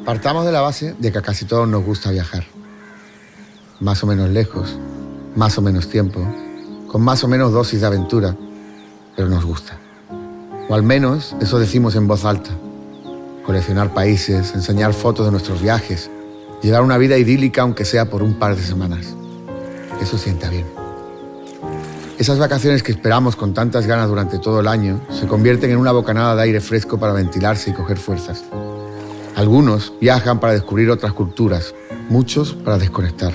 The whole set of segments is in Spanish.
Partamos de la base de que a casi todos nos gusta viajar. Más o menos lejos, más o menos tiempo, con más o menos dosis de aventura, pero nos gusta. O al menos eso decimos en voz alta. Coleccionar países, enseñar fotos de nuestros viajes, llevar una vida idílica aunque sea por un par de semanas. Eso sienta bien. Esas vacaciones que esperamos con tantas ganas durante todo el año se convierten en una bocanada de aire fresco para ventilarse y coger fuerzas. Algunos viajan para descubrir otras culturas, muchos para desconectar.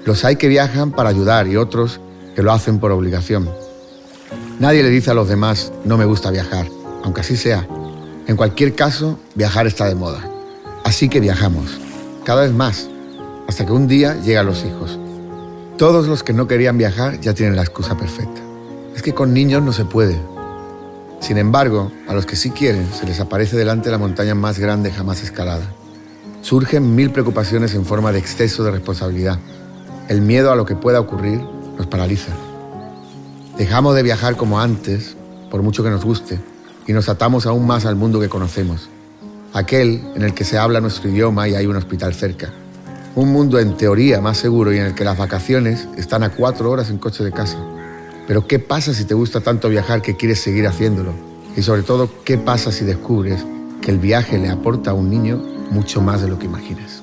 Los hay que viajan para ayudar y otros que lo hacen por obligación. Nadie le dice a los demás, no me gusta viajar, aunque así sea. En cualquier caso, viajar está de moda. Así que viajamos, cada vez más, hasta que un día llegan los hijos. Todos los que no querían viajar ya tienen la excusa perfecta. Es que con niños no se puede. Sin embargo, a los que sí quieren, se les aparece delante la montaña más grande jamás escalada. Surgen 1000 preocupaciones en forma de exceso de responsabilidad. El miedo a lo que pueda ocurrir nos paraliza. Dejamos de viajar como antes, por mucho que nos guste, y nos atamos aún más al mundo que conocemos. Aquel en el que se habla nuestro idioma y hay un hospital cerca. Un mundo en teoría más seguro y en el que las vacaciones están a 4 horas en coche de casa. Pero ¿qué pasa si te gusta tanto viajar que quieres seguir haciéndolo? Y sobre todo, ¿qué pasa si descubres que el viaje le aporta a un niño mucho más de lo que imaginas?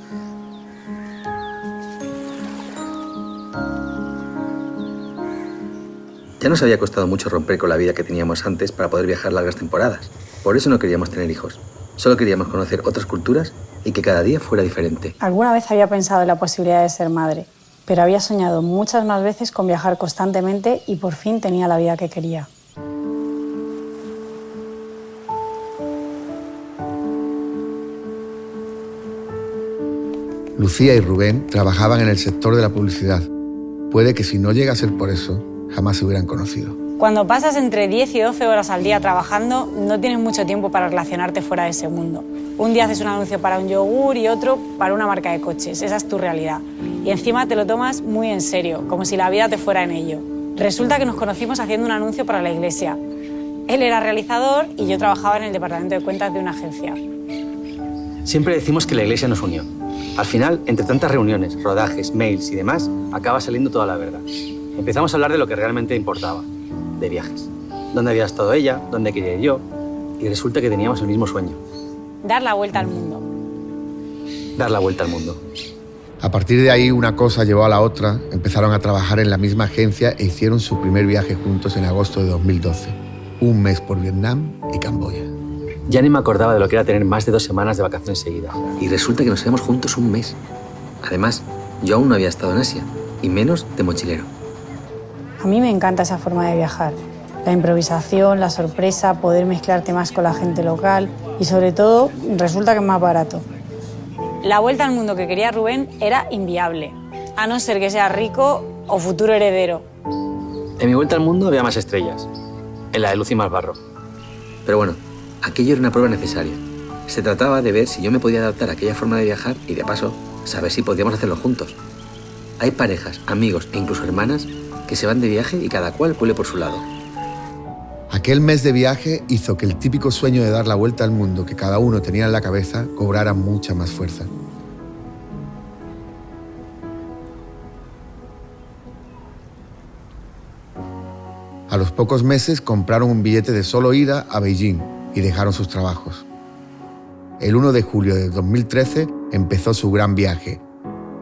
Ya nos había costado mucho romper con la vida que teníamos antes para poder viajar largas temporadas. Por eso no queríamos tener hijos. Solo queríamos conocer otras culturas y que cada día fuera diferente. Alguna vez había pensado en la posibilidad de ser madre, pero había soñado muchas más veces con viajar constantemente y por fin tenía la vida que quería. Lucía y Rubén trabajaban en el sector de la publicidad. Puede que si no llega a ser por eso, jamás se hubieran conocido. Cuando pasas entre 10 y 12 horas al día trabajando, no tienes mucho tiempo para relacionarte fuera de ese mundo. Un día haces un anuncio para un yogur y otro para una marca de coches. Esa es tu realidad. Y encima te lo tomas muy en serio, como si la vida te fuera en ello. Resulta que nos conocimos haciendo un anuncio para la iglesia. Él era realizador y yo trabajaba en el departamento de cuentas de una agencia. Siempre decimos que la iglesia nos unió. Al final, entre tantas reuniones, rodajes, mails y demás, acaba saliendo toda la verdad. Empezamos a hablar de lo que realmente importaba, de viajes. Dónde había estado ella, dónde quería ir yo, y resulta que teníamos el mismo sueño. Dar la vuelta al mundo. Dar la vuelta al mundo. A partir de ahí, una cosa llevó a la otra, empezaron a trabajar en la misma agencia e hicieron su primer viaje juntos en agosto de 2012. Un mes por Vietnam y Camboya. Ya ni me acordaba de lo que era tener más de 2 semanas de vacaciones seguidas. Y resulta que nos íbamos juntos un mes. Además, yo aún no había estado en Asia, y menos de mochilero. A mí me encanta esa forma de viajar. La improvisación, la sorpresa, poder mezclarte más con la gente local y sobre todo resulta que es más barato. La vuelta al mundo que quería Rubén era inviable, a no ser que sea rico o futuro heredero. En mi vuelta al mundo había más estrellas, en la de Lucy más barro. Pero bueno, aquello era una prueba necesaria. Se trataba de ver si yo me podía adaptar a aquella forma de viajar y de paso, saber si podíamos hacerlo juntos. Hay parejas, amigos e incluso hermanas que se van de viaje y cada cual vuelve por su lado. Aquel mes de viaje hizo que el típico sueño de dar la vuelta al mundo que cada uno tenía en la cabeza cobrara mucha más fuerza. A los pocos meses compraron un billete de solo ida a Beijing y dejaron sus trabajos. El 1 de julio de 2013 empezó su gran viaje.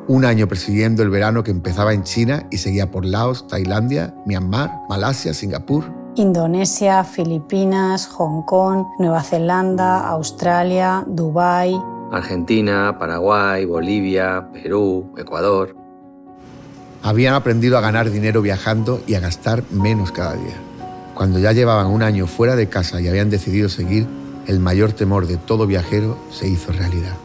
Un año persiguiendo el verano que empezaba en China y seguía por Laos, Tailandia, Myanmar, Malasia, Singapur. Indonesia, Filipinas, Hong Kong, Nueva Zelanda, Australia, Dubái. Argentina, Paraguay, Bolivia, Perú, Ecuador. Habían aprendido a ganar dinero viajando y a gastar menos cada día. Cuando ya llevaban un año fuera de casa y habían decidido seguir, el mayor temor de todo viajero se hizo realidad.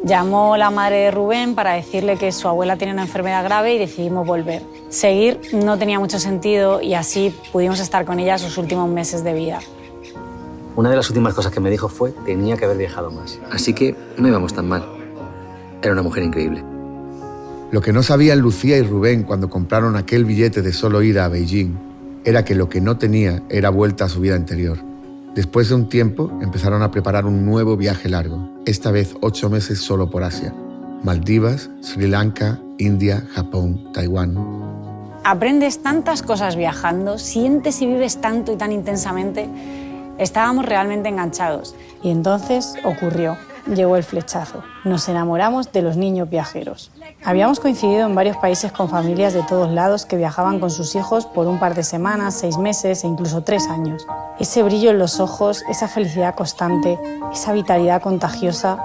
Llamó la madre de Rubén para decirle que su abuela tenía una enfermedad grave y decidimos volver. Seguir no tenía mucho sentido y así pudimos estar con ella sus últimos meses de vida. Una de las últimas cosas que me dijo fue que tenía que haber viajado más. Así que no íbamos tan mal. Era una mujer increíble. Lo que no sabían Lucía y Rubén cuando compraron aquel billete de solo ida a Beijing era que lo que no tenía era vuelta a su vida anterior. Después de un tiempo, empezaron a preparar un nuevo viaje largo, esta vez 8 meses solo por Asia. Maldivas, Sri Lanka, India, Japón, Taiwán. Aprendes tantas cosas viajando, sientes y vives tanto y tan intensamente. Estábamos realmente enganchados. Y entonces ocurrió. Llegó el flechazo. Nos enamoramos de los niños viajeros. Habíamos coincidido en varios países con familias de todos lados que viajaban con sus hijos por un par de semanas, 6 meses e incluso 3 años. Ese brillo en los ojos, esa felicidad constante, esa vitalidad contagiosa.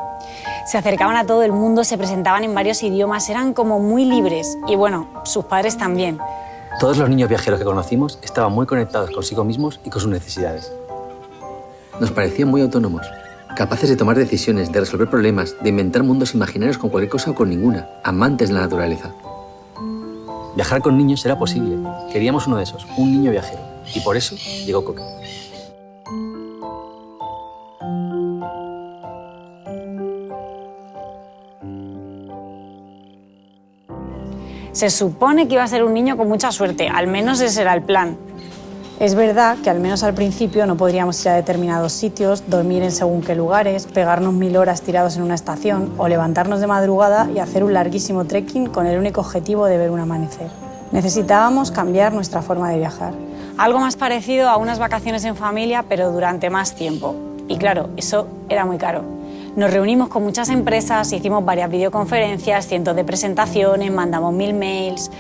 Se acercaban a todo el mundo, se presentaban en varios idiomas, eran como muy libres. Y bueno, sus padres también. Todos los niños viajeros que conocimos estaban muy conectados consigo mismos y con sus necesidades. Nos parecían muy autónomos, capaces de tomar decisiones, de resolver problemas, de inventar mundos imaginarios con cualquier cosa o con ninguna, amantes de la naturaleza. Viajar con niños era posible. Queríamos uno de esos, un niño viajero. Y por eso llegó Coque. Se supone que iba a ser un niño con mucha suerte, al menos ese era el plan. Es verdad que al menos al principio no podríamos ir a determinados sitios, dormir en según qué lugares, pegarnos 1000 horas tirados en una estación o levantarnos de madrugada y hacer un larguísimo trekking con el único objetivo de ver un amanecer. Necesitábamos cambiar nuestra forma de viajar. Algo más parecido a unas vacaciones en familia, pero durante más tiempo. Y claro, eso era muy caro. Nos reunimos con muchas empresas, hicimos varias videoconferencias, cientos de presentaciones, mandamos 1000 mails.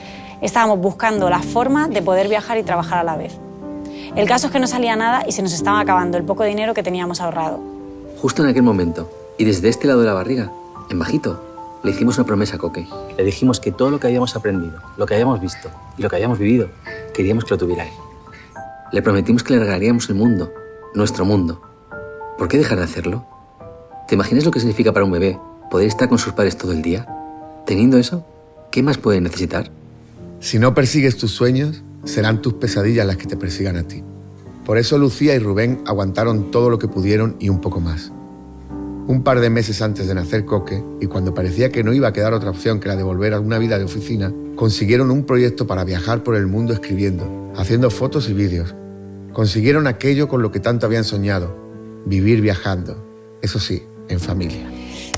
Estábamos buscando la forma de poder viajar y trabajar a la vez. El caso es que no salía nada y se nos estaba acabando el poco dinero que teníamos ahorrado. Justo en aquel momento, y desde este lado de la barriga, en bajito, le hicimos una promesa a Coque. Le dijimos que todo lo que habíamos aprendido, lo que habíamos visto y lo que habíamos vivido, queríamos que lo tuviera él. Le prometimos que le regalaríamos el mundo, nuestro mundo. ¿Por qué dejar de hacerlo? ¿Te imaginas lo que significa para un bebé poder estar con sus padres todo el día? Teniendo eso, ¿qué más puede necesitar? Si no persigues tus sueños, serán tus pesadillas las que te persigan a ti. Por eso Lucía y Rubén aguantaron todo lo que pudieron y un poco más. Un par de meses antes de nacer Coque, y cuando parecía que no iba a quedar otra opción que la de volver a una vida de oficina, consiguieron un proyecto para viajar por el mundo escribiendo, haciendo fotos y vídeos. Consiguieron aquello con lo que tanto habían soñado, vivir viajando, eso sí, en familia.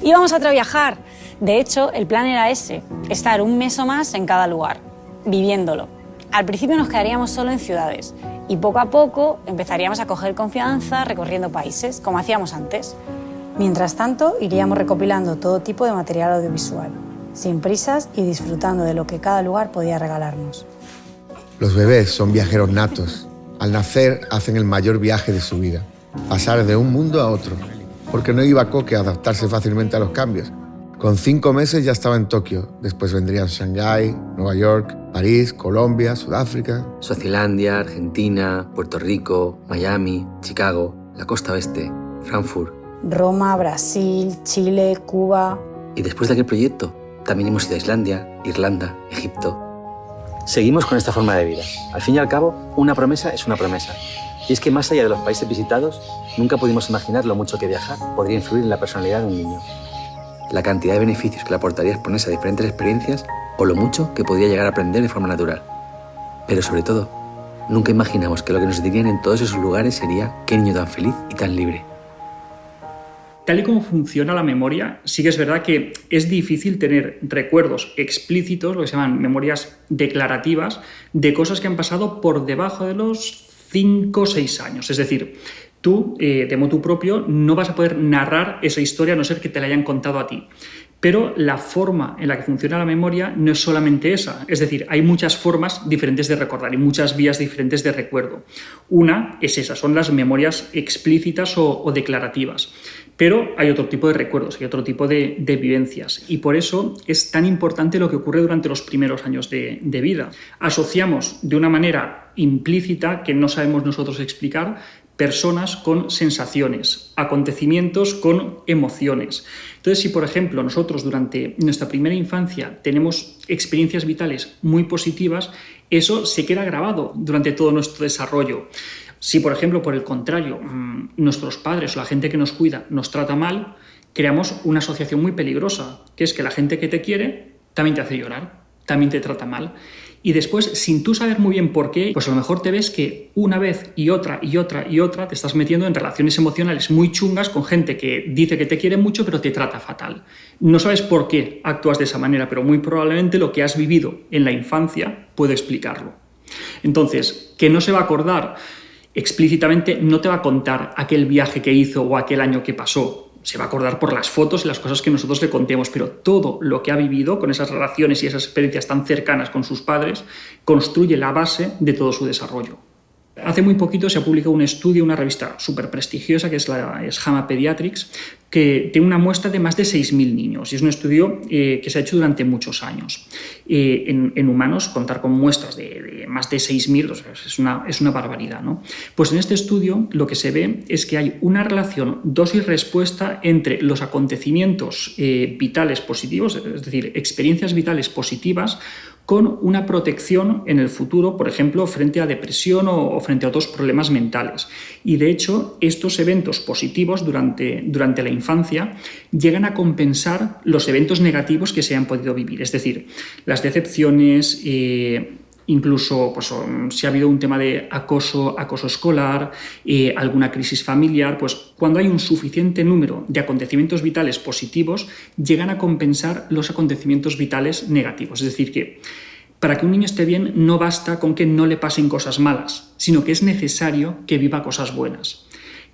Íbamos a viajar. De hecho, el plan era ese, estar un mes o más en cada lugar, viviéndolo. Al principio nos quedaríamos solo en ciudades y poco a poco empezaríamos a coger confianza recorriendo países, como hacíamos antes. Mientras tanto, iríamos recopilando todo tipo de material audiovisual, sin prisas y disfrutando de lo que cada lugar podía regalarnos. Los bebés son viajeros natos. Al nacer hacen el mayor viaje de su vida, pasar de un mundo a otro, porque no iba Coque a adaptarse fácilmente a los cambios. Con 5 meses ya estaba en Tokio, después vendrían Shanghái, Nueva York, París, Colombia, Sudáfrica. Suazilandia, Argentina, Puerto Rico, Miami, Chicago, la costa oeste, Frankfurt. Roma, Brasil, Chile, Cuba. Y después de aquel proyecto, también hemos ido a Islandia, Irlanda, Egipto. Seguimos con esta forma de vida. Al fin y al cabo, una promesa es una promesa. Y es que más allá de los países visitados, nunca pudimos imaginar lo mucho que viajar podría influir en la personalidad de un niño. La cantidad de beneficios que le aportaría exponerse a diferentes experiencias o lo mucho que podría llegar a aprender de forma natural. Pero sobre todo, nunca imaginamos que lo que nos dirían en todos esos lugares sería qué niño tan feliz y tan libre. Tal y como funciona la memoria, sí que es verdad que es difícil tener recuerdos explícitos, lo que se llaman memorias declarativas, de cosas que han pasado por debajo de los 5 o 6 años. Es decir, tú, de motu propio, no vas a poder narrar esa historia a no ser que te la hayan contado a ti. Pero la forma en la que funciona la memoria no es solamente esa. Es decir, hay muchas formas diferentes de recordar y muchas vías diferentes de recuerdo. Una es esa, son las memorias explícitas o declarativas. Pero hay otro tipo de recuerdos, hay otro tipo de vivencias. Y por eso es tan importante lo que ocurre durante los primeros años de vida. Asociamos de una manera implícita, que no sabemos nosotros explicar, personas con sensaciones, acontecimientos con emociones. Entonces, si por ejemplo nosotros durante nuestra primera infancia tenemos experiencias vitales muy positivas, eso se queda grabado durante todo nuestro desarrollo. Si por ejemplo, por el contrario, nuestros padres o la gente que nos cuida nos trata mal, creamos una asociación muy peligrosa, que es que la gente que te quiere también te hace llorar, también te trata mal. Y después, sin tú saber muy bien por qué, pues a lo mejor te ves que una vez y otra y otra y otra te estás metiendo en relaciones emocionales muy chungas con gente que dice que te quiere mucho pero te trata fatal. No sabes por qué actúas de esa manera, pero muy probablemente lo que has vivido en la infancia puede explicarlo. Entonces, que no se va a acordar explícitamente, no te va a contar aquel viaje que hizo o aquel año que pasó. Se va a acordar por las fotos y las cosas que nosotros le contemos, pero todo lo que ha vivido con esas relaciones y esas experiencias tan cercanas con sus padres construye la base de todo su desarrollo. Hace muy poquito se ha publicado un estudio, una revista súper prestigiosa que es JAMA Pediatrics, que tiene una muestra de más de 6.000 niños y es un estudio que se ha hecho durante muchos años. En humanos, contar con muestras de más de 6.000 o sea, es una barbaridad, ¿no? Pues en este estudio lo que se ve es que hay una relación dosis-respuesta entre los acontecimientos vitales positivos, es decir, experiencias vitales positivas, con una protección en el futuro, por ejemplo, frente a depresión o frente a otros problemas mentales. Y de hecho, estos eventos positivos durante la infancia llegan a compensar los eventos negativos que se han podido vivir. Es decir, las decepciones, incluso pues, si ha habido un tema de acoso escolar, alguna crisis familiar, pues cuando hay un suficiente número de acontecimientos vitales positivos, llegan a compensar los acontecimientos vitales negativos. Es decir, que para que un niño esté bien no basta con que no le pasen cosas malas, sino que es necesario que viva cosas buenas.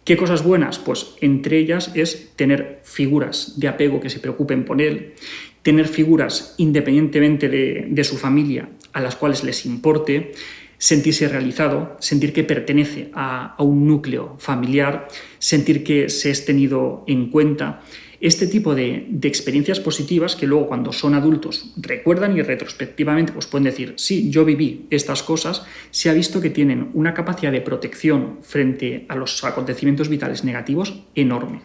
¿Qué cosas buenas? Pues entre ellas es tener figuras de apego que se preocupen por él, tener figuras independientemente de su familia a las cuales les importe, sentirse realizado, sentir que pertenece a un núcleo familiar, sentir que se es tenido en cuenta. Este tipo de experiencias positivas que luego cuando son adultos recuerdan y retrospectivamente pues pueden decir, sí, yo viví estas cosas, se ha visto que tienen una capacidad de protección frente a los acontecimientos vitales negativos enorme.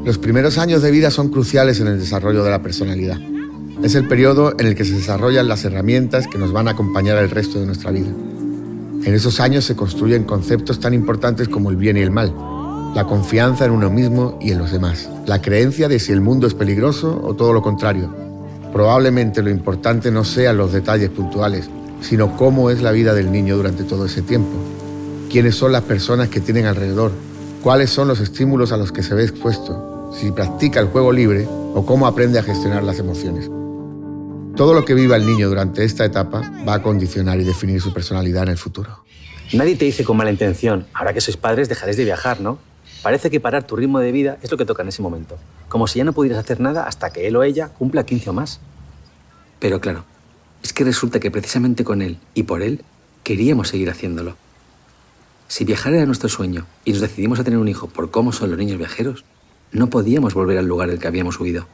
Los primeros años de vida son cruciales en el desarrollo de la personalidad. Es el periodo en el que se desarrollan las herramientas que nos van a acompañar el resto de nuestra vida. En esos años se construyen conceptos tan importantes como el bien y el mal, la confianza en uno mismo y en los demás, la creencia de si el mundo es peligroso o todo lo contrario. Probablemente lo importante no sean los detalles puntuales, sino cómo es la vida del niño durante todo ese tiempo. Quiénes son las personas que tienen alrededor, cuáles son los estímulos a los que se ve expuesto, si practica el juego libre o cómo aprende a gestionar las emociones. Todo lo que viva el niño durante esta etapa va a condicionar y definir su personalidad en el futuro. Nadie te dice con mala intención, ahora que sois padres dejaréis de viajar, ¿no? Parece que parar tu ritmo de vida es lo que toca en ese momento. Como si ya no pudieras hacer nada hasta que él o ella cumpla 15 o más. Pero claro, es que resulta que precisamente con él y por él queríamos seguir haciéndolo. Si viajar era nuestro sueño y nos decidimos a tener un hijo por cómo son los niños viajeros, no podíamos volver al lugar del que habíamos huido.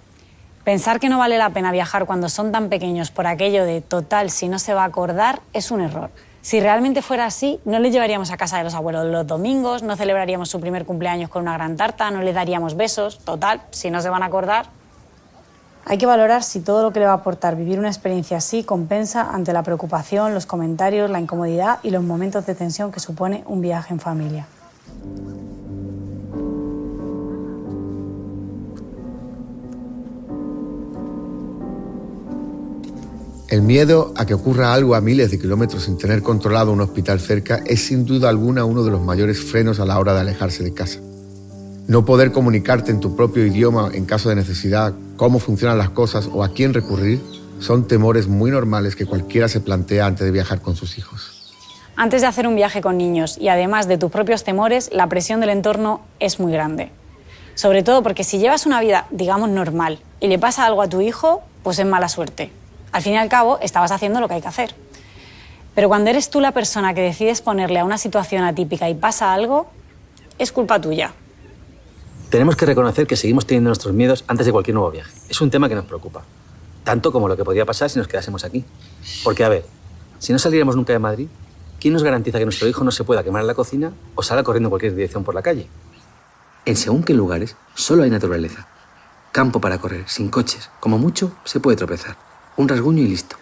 Pensar que no vale la pena viajar cuando son tan pequeños por aquello de total, si no se va a acordar, es un error. Si realmente fuera así, no les llevaríamos a casa de los abuelos los domingos, no celebraríamos su primer cumpleaños con una gran tarta, no les daríamos besos, total, si no se van a acordar. Hay que valorar si todo lo que le va a aportar vivir una experiencia así compensa ante la preocupación, los comentarios, la incomodidad y los momentos de tensión que supone un viaje en familia. El miedo a que ocurra algo a miles de kilómetros sin tener controlado un hospital cerca es sin duda alguna uno de los mayores frenos a la hora de alejarse de casa. No poder comunicarte en tu propio idioma en caso de necesidad, cómo funcionan las cosas o a quién recurrir, son temores muy normales que cualquiera se plantea antes de viajar con sus hijos. Antes de hacer un viaje con niños y además de tus propios temores, la presión del entorno es muy grande. Sobre todo porque si llevas una vida, digamos, normal y le pasa algo a tu hijo, pues es mala suerte. Al fin y al cabo, estabas haciendo lo que hay que hacer. Pero cuando eres tú la persona que decides ponerle a una situación atípica y pasa algo, es culpa tuya. Tenemos que reconocer que seguimos teniendo nuestros miedos antes de cualquier nuevo viaje. Es un tema que nos preocupa. Tanto como lo que podría pasar si nos quedásemos aquí. Porque, a ver, si no saliéramos nunca de Madrid, ¿quién nos garantiza que nuestro hijo no se pueda quemar en la cocina o salga corriendo en cualquier dirección por la calle? En según qué lugares, solo hay naturaleza. Campo para correr, sin coches. Como mucho, se puede tropezar. Un rasguño y listo.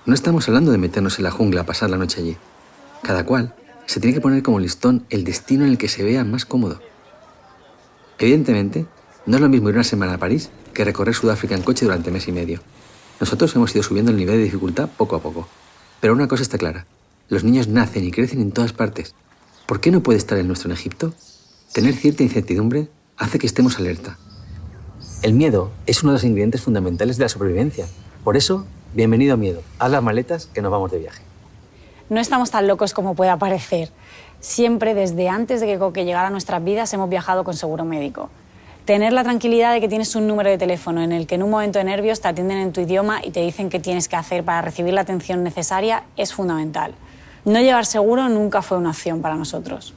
No estamos hablando de meternos en la jungla a pasar la noche allí. Cada cual se tiene que poner como listón el destino en el que se vea más cómodo. Evidentemente, no es lo mismo ir una semana a París que recorrer Sudáfrica en coche durante mes y medio. Nosotros hemos ido subiendo el nivel de dificultad poco a poco. Pero una cosa está clara, los niños nacen y crecen en todas partes. ¿Por qué no puede estar el nuestro en Egipto? Tener cierta incertidumbre hace que estemos alerta. El miedo es uno de los ingredientes fundamentales de la supervivencia. Por eso, bienvenido miedo. Haz las maletas que nos vamos de viaje. No estamos tan locos como pueda parecer. Siempre, desde antes de que Coque llegara a nuestras vidas, hemos viajado con seguro médico. Tener la tranquilidad de que tienes un número de teléfono en el que en un momento de nervios te atienden en tu idioma y te dicen qué tienes que hacer para recibir la atención necesaria es fundamental. No llevar seguro nunca fue una opción para nosotros.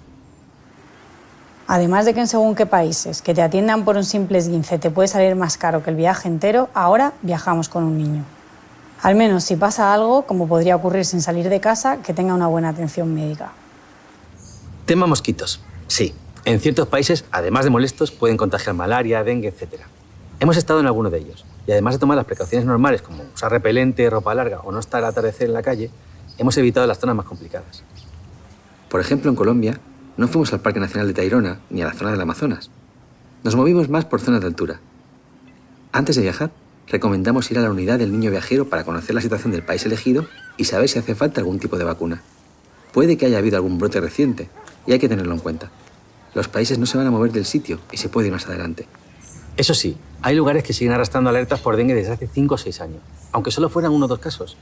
Además de que en según qué países que te atiendan por un simple esguince te puede salir más caro que el viaje entero, ahora viajamos con un niño. Al menos si pasa algo, como podría ocurrir sin salir de casa, que tenga una buena atención médica. Tema mosquitos. Sí, en ciertos países, además de molestos, pueden contagiar malaria, dengue, etc. Hemos estado en alguno de ellos y además de tomar las precauciones normales como usar repelente, ropa larga o no estar al atardecer en la calle, hemos evitado las zonas más complicadas. Por ejemplo, en Colombia, no fuimos al Parque Nacional de Tayrona ni a la zona del Amazonas. Nos movimos más por zonas de altura. Antes de viajar, recomendamos ir a la unidad del niño viajero para conocer la situación del país elegido y saber si hace falta algún tipo de vacuna. Puede que haya habido algún brote reciente y hay que tenerlo en cuenta. Los países no se van a mover del sitio y se puede ir más adelante. Eso sí, hay lugares que siguen arrastrando alertas por dengue desde hace 5 o 6 años, aunque solo fueran 1 o 2 casos.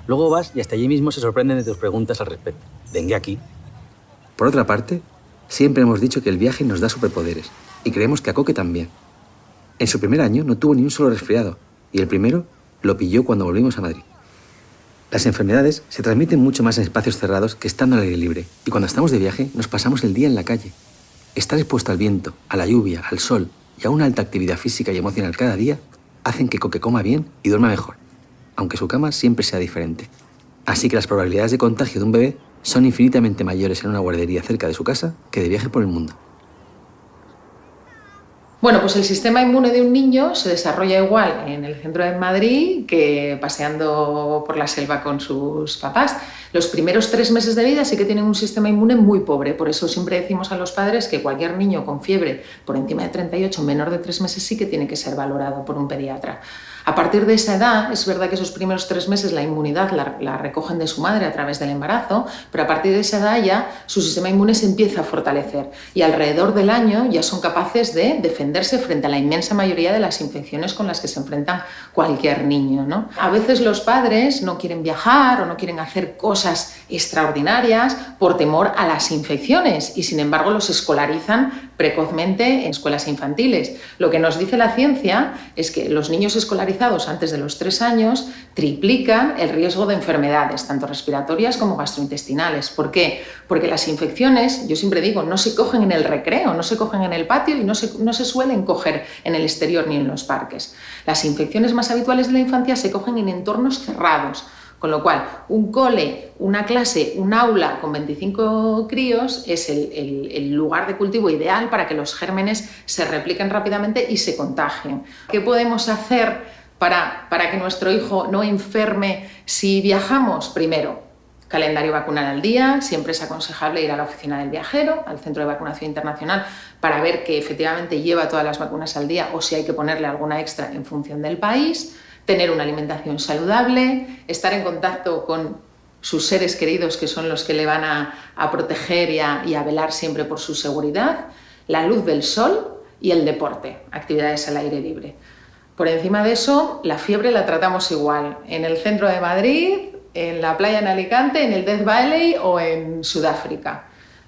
Luego vas y hasta allí mismo se sorprenden de tus preguntas al respecto. ¿Dengue aquí? Por otra parte, siempre hemos dicho que el viaje nos da superpoderes y creemos que a Coque también. En su primer año no tuvo ni un solo resfriado y el primero lo pilló cuando volvimos a Madrid. Las enfermedades se transmiten mucho más en espacios cerrados que estando al aire libre y cuando estamos de viaje nos pasamos el día en la calle. Estar expuesto al viento, a la lluvia, al sol y a una alta actividad física y emocional cada día hacen que Coque coma bien y duerma mejor, aunque su cama siempre sea diferente. Así que las probabilidades de contagio de un bebé son infinitamente mayores en una guardería cerca de su casa que de viaje por el mundo. Bueno, pues el sistema inmune de un niño se desarrolla igual en el centro de Madrid que paseando por la selva con sus papás. Los primeros 3 meses de vida sí que tienen un sistema inmune muy pobre, por eso siempre decimos a los padres que cualquier niño con fiebre por encima de 38, menor de 3 meses, sí que tiene que ser valorado por un pediatra. A partir de esa edad, es verdad que esos primeros 3 meses la inmunidad la recogen de su madre a través del embarazo, pero a partir de esa edad ya su sistema inmune se empieza a fortalecer y alrededor del año ya son capaces de defenderse frente a la inmensa mayoría de las infecciones con las que se enfrenta cualquier niño, ¿no? A veces los padres no quieren viajar o no quieren hacer cosas extraordinarias por temor a las infecciones y sin embargo los escolarizan precozmente en escuelas infantiles. Lo que nos dice la ciencia es que los niños escolarizados antes de los 3 años triplican el riesgo de enfermedades, tanto respiratorias como gastrointestinales. ¿Por qué? Porque las infecciones, yo siempre digo, no se cogen en el recreo, no se cogen en el patio y no se suelen coger en el exterior ni en los parques. Las infecciones más habituales de la infancia se cogen en entornos cerrados. Con lo cual, un cole, una clase, un aula con 25 críos es el lugar de cultivo ideal para que los gérmenes se repliquen rápidamente y se contagien. ¿Qué podemos hacer para que nuestro hijo no enferme si viajamos? Primero, calendario vacunal al día. Siempre es aconsejable ir a la oficina del viajero, al centro de vacunación internacional, para ver que efectivamente lleva todas las vacunas al día o si hay que ponerle alguna extra en función del país. Tener una alimentación saludable, estar en contacto con sus seres queridos que son los que le van a proteger y a velar siempre por su seguridad, la luz del sol y el deporte, actividades al aire libre. Por encima de eso, la fiebre la tratamos igual, en el centro de Madrid, en la playa en Alicante, en el Death Valley o en Sudáfrica.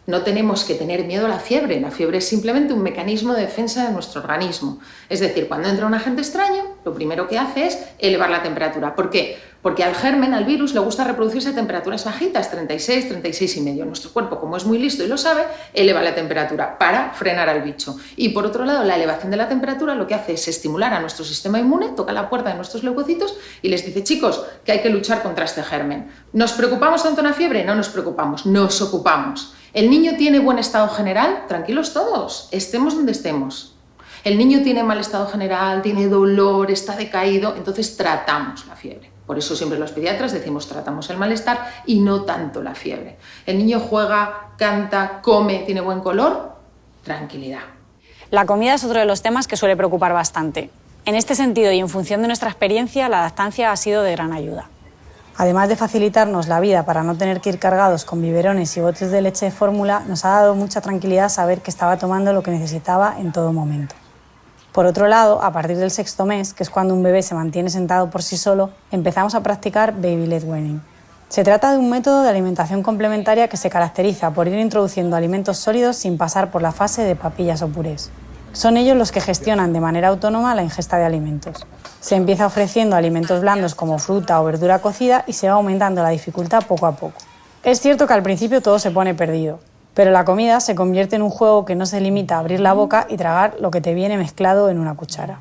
No tenemos que tener miedo a la fiebre es simplemente un mecanismo de defensa de nuestro organismo. Es decir, cuando entra un agente extraño, lo primero que hace es elevar la temperatura. ¿Por qué? Porque al germen, al virus, le gusta reproducirse a temperaturas bajitas, 36, 36,5. Nuestro cuerpo, como es muy listo y lo sabe, eleva la temperatura para frenar al bicho. Y por otro lado, la elevación de la temperatura lo que hace es estimular a nuestro sistema inmune, toca la puerta de nuestros leucocitos y les dice, chicos, que hay que luchar contra este germen. ¿Nos preocupamos tanto en la fiebre? No nos preocupamos, nos ocupamos. ¿El niño tiene buen estado general? Tranquilos todos, estemos donde estemos. El niño tiene mal estado general, tiene dolor, está decaído, entonces tratamos la fiebre. Por eso siempre los pediatras decimos tratamos el malestar y no tanto la fiebre. El niño juega, canta, come, tiene buen color, tranquilidad. La comida es otro de los temas que suele preocupar bastante. En este sentido y en función de nuestra experiencia, la lactancia ha sido de gran ayuda. Además de facilitarnos la vida para no tener que ir cargados con biberones y botes de leche de fórmula, nos ha dado mucha tranquilidad saber que estaba tomando lo que necesitaba en todo momento. Por otro lado, a partir del 6º mes, que es cuando un bebé se mantiene sentado por sí solo, empezamos a practicar baby-led weaning. Se trata de un método de alimentación complementaria que se caracteriza por ir introduciendo alimentos sólidos sin pasar por la fase de papillas o purés. Son ellos los que gestionan de manera autónoma la ingesta de alimentos. Se empieza ofreciendo alimentos blandos como fruta o verdura cocida y se va aumentando la dificultad poco a poco. Es cierto que al principio todo se pone perdido, pero la comida se convierte en un juego que no se limita a abrir la boca y tragar lo que te viene mezclado en una cuchara.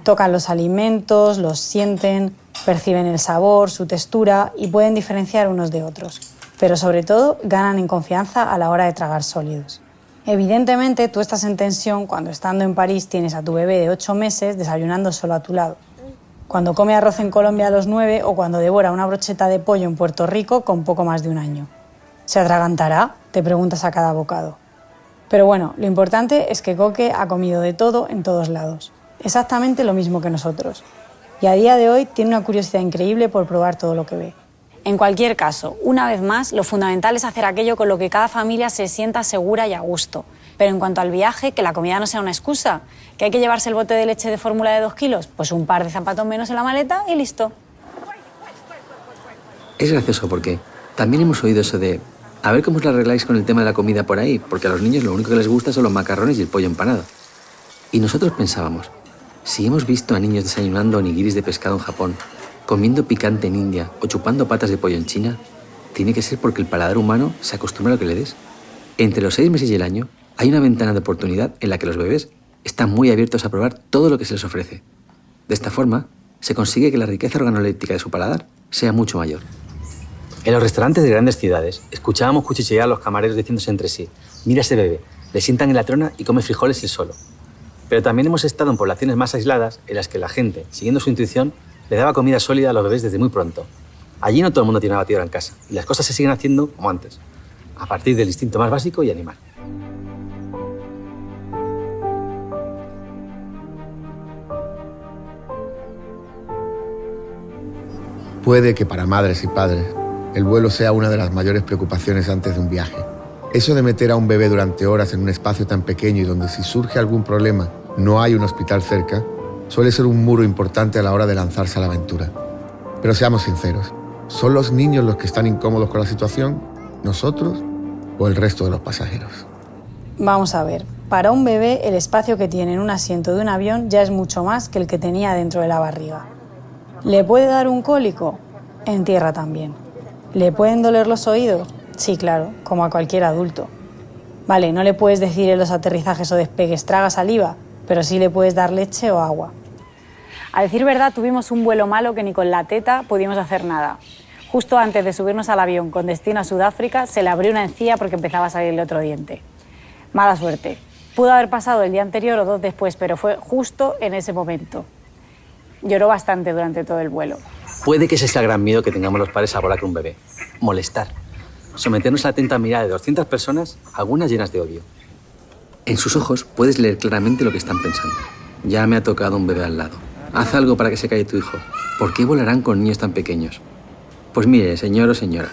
Tocan los alimentos, los sienten, perciben el sabor, su textura y pueden diferenciar unos de otros. Pero sobre todo ganan en confianza a la hora de tragar sólidos. Evidentemente, tú estás en tensión cuando estando en París tienes a tu bebé de 8 meses desayunando solo a tu lado. Cuando come arroz en Colombia a los 9 o cuando devora una brocheta de pollo en Puerto Rico con poco más de 1 año. ¿Se atragantará?, te preguntas a cada bocado. Pero bueno, lo importante es que Coque ha comido de todo en todos lados. Exactamente lo mismo que nosotros. Y a día de hoy tiene una curiosidad increíble por probar todo lo que ve. En cualquier caso, una vez más, lo fundamental es hacer aquello con lo que cada familia se sienta segura y a gusto. Pero en cuanto al viaje, que la comida no sea una excusa. ¿Que hay que llevarse el bote de leche de fórmula de 2 kilos? Pues un par de zapatos menos en la maleta y listo. Es gracioso porque también hemos oído eso de a ver cómo os la arregláis con el tema de la comida por ahí, porque a los niños lo único que les gusta son los macarrones y el pollo empanado. Y nosotros pensábamos, si hemos visto a niños desayunando onigiris de pescado en Japón, comiendo picante en India o chupando patas de pollo en China, tiene que ser porque el paladar humano se acostumbra a lo que le des. Entre los 6 meses y el año hay una ventana de oportunidad en la que los bebés están muy abiertos a probar todo lo que se les ofrece. De esta forma, se consigue que la riqueza organoléptica de su paladar sea mucho mayor. En los restaurantes de grandes ciudades, escuchábamos cuchichear a los camareros diciéndose entre sí: mira ese bebé, le sientan en la trona y come frijoles él solo. Pero también hemos estado en poblaciones más aisladas en las que la gente, siguiendo su intuición, le daba comida sólida a los bebés desde muy pronto. Allí no todo el mundo tiene una batidora en casa y las cosas se siguen haciendo como antes, a partir del instinto más básico y animal. Puede que para madres y padres el vuelo sea una de las mayores preocupaciones antes de un viaje. Eso de meter a un bebé durante horas en un espacio tan pequeño y donde si surge algún problema no hay un hospital cerca, suele ser un muro importante a la hora de lanzarse a la aventura. Pero seamos sinceros, ¿son los niños los que están incómodos con la situación, nosotros o el resto de los pasajeros? Vamos a ver, para un bebé el espacio que tiene en un asiento de un avión ya es mucho más que el que tenía dentro de la barriga. ¿Le puede dar un cólico? En tierra también. ¿Le pueden doler los oídos? Sí, claro, como a cualquier adulto. Vale, no le puedes decir en los aterrizajes o despegues traga saliva, pero sí le puedes dar leche o agua. A decir verdad, tuvimos un vuelo malo que ni con la teta pudimos hacer nada. Justo antes de subirnos al avión con destino a Sudáfrica, se le abrió una encía porque empezaba a salirle otro diente. Mala suerte. Pudo haber pasado el día anterior o 2 después, pero fue justo en ese momento. Lloró bastante durante todo el vuelo. Puede que ese sea el gran miedo que tengamos los padres a volar con un bebé. Molestar. Someternos a la atenta mirada de 200 personas, algunas llenas de odio. En sus ojos puedes leer claramente lo que están pensando. Ya me ha tocado un bebé al lado. Haz algo para que se calle tu hijo. ¿Por qué volarán con niños tan pequeños? Pues mire, señor o señora,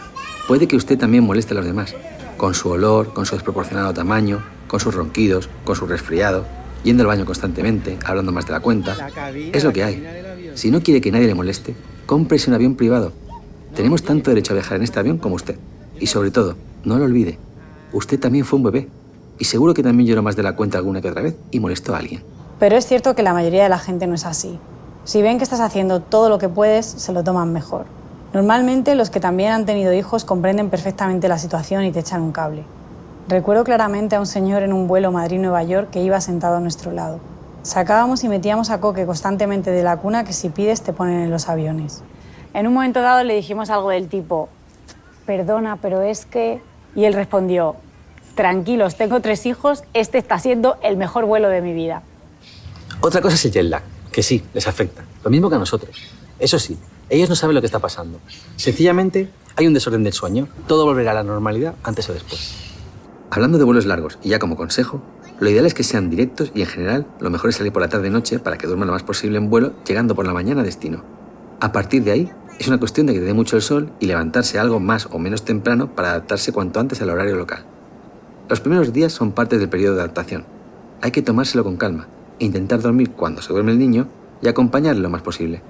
puede que usted también moleste a los demás. Con su olor, con su desproporcionado tamaño, con sus ronquidos, con su resfriado, yendo al baño constantemente, hablando más de la cuenta. Es lo que hay. Si no quiere que nadie le moleste, cómprese un avión privado. Tenemos tanto derecho a viajar en este avión como usted. Y sobre todo, no lo olvide, usted también fue un bebé. Y seguro que también lloró más de la cuenta alguna que otra vez y molestó a alguien. Pero es cierto que la mayoría de la gente no es así. Si ven que estás haciendo todo lo que puedes, se lo toman mejor. Normalmente los que también han tenido hijos comprenden perfectamente la situación y te echan un cable. Recuerdo claramente a un señor en un vuelo Madrid-Nueva York que iba sentado a nuestro lado. Sacábamos y metíamos a Coque constantemente de la cuna que si pides te ponen en los aviones. En un momento dado le dijimos algo del tipo: perdona, pero es que... Y él respondió: tranquilos, tengo 3 hijos, este está siendo el mejor vuelo de mi vida. Otra cosa es el jet lag, que sí, les afecta, lo mismo que a nosotros. Eso sí, ellos no saben lo que está pasando. Sencillamente, hay un desorden del sueño. Todo volverá a la normalidad antes o después. Hablando de vuelos largos, y ya como consejo, lo ideal es que sean directos y en general lo mejor es salir por la tarde-noche para que duerman lo más posible en vuelo, llegando por la mañana a destino. A partir de ahí, es una cuestión de que te dé mucho el sol y levantarse algo más o menos temprano para adaptarse cuanto antes al horario local. Los primeros días son parte del periodo de adaptación. Hay que tomárselo con calma e intentar dormir cuando se duerme el niño y acompañarle lo más posible.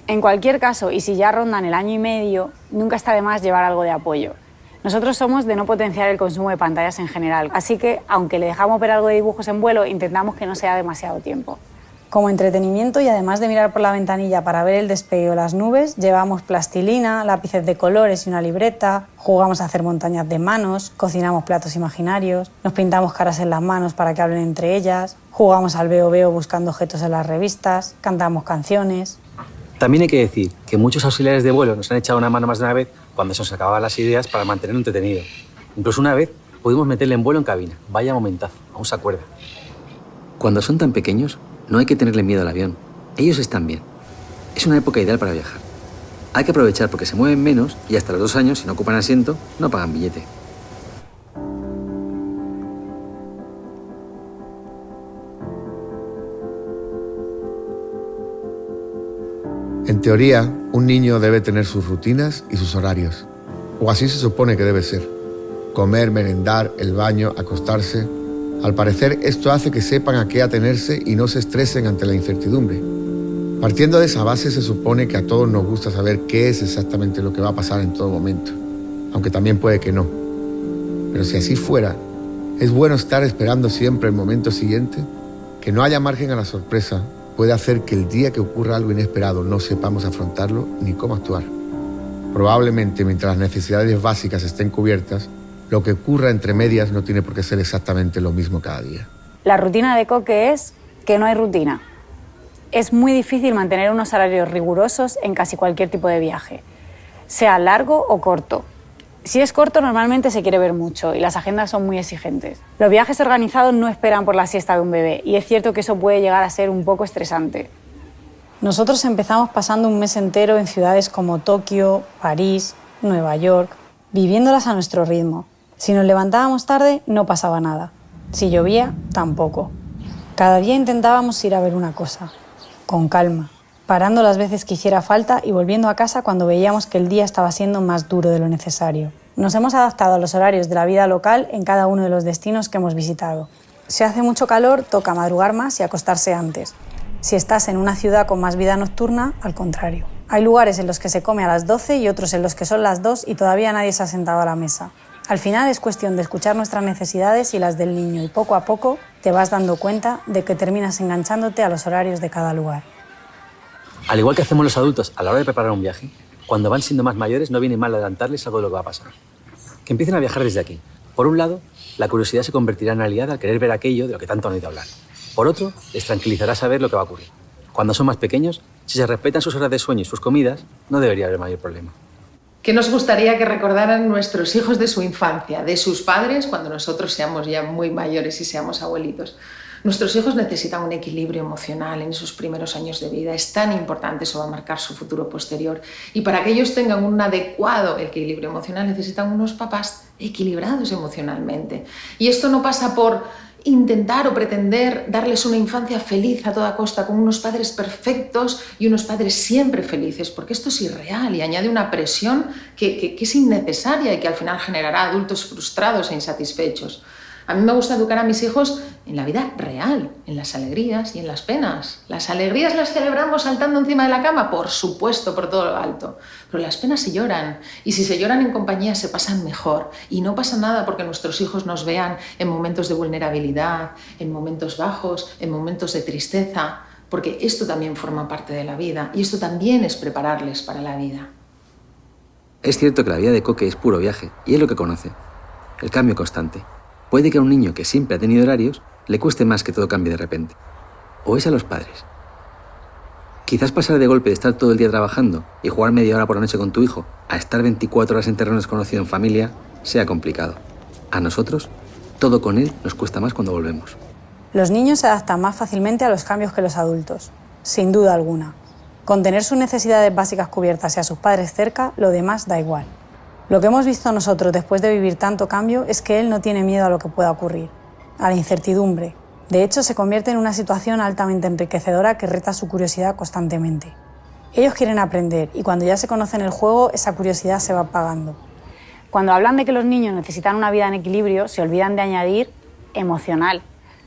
En cualquier caso, y si ya rondan el 1 año y medio, nunca está de más llevar algo de apoyo. Nosotros somos de no potenciar el consumo de pantallas en general, así que, aunque le dejamos ver algo de dibujos en vuelo, intentamos que no sea demasiado tiempo. Como entretenimiento y además de mirar por la ventanilla para ver el despegue o las nubes, llevamos plastilina, lápices de colores y una libreta, jugamos a hacer montañas de manos, cocinamos platos imaginarios, nos pintamos caras en las manos para que hablen entre ellas, jugamos al veo-veo buscando objetos en las revistas, cantamos canciones. También hay que decir que muchos auxiliares de vuelo nos han echado una mano más de una vez cuando se nos acababan las ideas para mantenerlo entretenido. Incluso una vez pudimos meterle en vuelo en cabina. Vaya momentazo, aún se acuerda. Cuando son tan pequeños, no hay que tenerle miedo al avión. Ellos están bien. Es una época ideal para viajar. Hay que aprovechar porque se mueven menos y hasta los 2 años, si no ocupan asiento, no pagan billete. En teoría, un niño debe tener sus rutinas y sus horarios, o así se supone que debe ser. Comer, merendar, el baño, acostarse. Al parecer, esto hace que sepan a qué atenerse y no se estresen ante la incertidumbre. Partiendo de esa base, se supone que a todos nos gusta saber qué es exactamente lo que va a pasar en todo momento, aunque también puede que no. Pero si así fuera, es bueno estar esperando siempre el momento siguiente. Que no haya margen a la sorpresa puede hacer que el día que ocurra algo inesperado no sepamos afrontarlo ni cómo actuar. Probablemente mientras las necesidades básicas estén cubiertas, lo que ocurra entre medias no tiene por qué ser exactamente lo mismo cada día. La rutina de Coque es que no hay rutina. Es muy difícil mantener unos horarios rigurosos en casi cualquier tipo de viaje, sea largo o corto. Si es corto, normalmente se quiere ver mucho y las agendas son muy exigentes. Los viajes organizados no esperan por la siesta de un bebé y es cierto que eso puede llegar a ser un poco estresante. Nosotros empezamos pasando un mes entero en ciudades como Tokio, París, Nueva York, viviéndolas a nuestro ritmo. Si nos levantábamos tarde, no pasaba nada. Si llovía, tampoco. Cada día intentábamos ir a ver una cosa, con calma, parando las veces que hiciera falta y volviendo a casa cuando veíamos que el día estaba siendo más duro de lo necesario. Nos hemos adaptado a los horarios de la vida local en cada uno de los destinos que hemos visitado. Si hace mucho calor, toca madrugar más y acostarse antes. Si estás en una ciudad con más vida nocturna, al contrario. Hay lugares en los que se come a las 12 y otros en los que son las 2 y todavía nadie se ha sentado a la mesa. Al final es cuestión de escuchar nuestras necesidades y las del niño y poco a poco te vas dando cuenta de que terminas enganchándote a los horarios de cada lugar. Al igual que hacemos los adultos a la hora de preparar un viaje, cuando van siendo más mayores no viene mal adelantarles algo de lo que va a pasar. Que empiecen a viajar desde aquí. Por un lado, la curiosidad se convertirá en aliada al querer ver aquello de lo que tanto han oído hablar. Por otro, les tranquilizará saber lo que va a ocurrir. Cuando son más pequeños, si se respetan sus horas de sueño y sus comidas, no debería haber mayor problema. ¿Qué nos gustaría que recordaran nuestros hijos de su infancia, de sus padres, cuando nosotros seamos ya muy mayores y seamos abuelitos? Nuestros hijos necesitan un equilibrio emocional en esos primeros años de vida. Es tan importante, eso va a marcar su futuro posterior. Y para que ellos tengan un adecuado equilibrio emocional, necesitan unos papás equilibrados emocionalmente. Y esto no pasa por intentar o pretender darles una infancia feliz a toda costa, con unos padres perfectos y unos padres siempre felices, porque esto es irreal y añade una presión que es innecesaria y que al final generará adultos frustrados e insatisfechos. A mí me gusta educar a mis hijos en la vida real, en las alegrías y en las penas. Las alegrías las celebramos saltando encima de la cama, por supuesto, por todo lo alto. Pero las penas se lloran. Y si se lloran en compañía, se pasan mejor. Y no pasa nada porque nuestros hijos nos vean en momentos de vulnerabilidad, en momentos bajos, en momentos de tristeza. Porque esto también forma parte de la vida. Y esto también es prepararles para la vida. Es cierto que la vida de Coque es puro viaje, y es lo que conoce. El cambio constante. Puede que a un niño que siempre ha tenido horarios le cueste más que todo cambie de repente. O es a los padres. Quizás pasar de golpe de estar todo el día trabajando y jugar media hora por la noche con tu hijo a estar 24 horas en terreno desconocido en familia sea complicado. A nosotros, todo con él nos cuesta más cuando volvemos. Los niños se adaptan más fácilmente a los cambios que los adultos, sin duda alguna. Con tener sus necesidades básicas cubiertas y a sus padres cerca, lo demás da igual. Lo que hemos visto nosotros después de vivir tanto cambio es que él no tiene miedo a lo que pueda ocurrir, a la incertidumbre. De hecho, se convierte en una situación altamente enriquecedora que reta su curiosidad constantemente. Ellos quieren aprender y cuando ya se conocen el juego, esa curiosidad se va apagando. Cuando hablan de que los niños necesitan una vida en equilibrio, se olvidan de añadir emocional.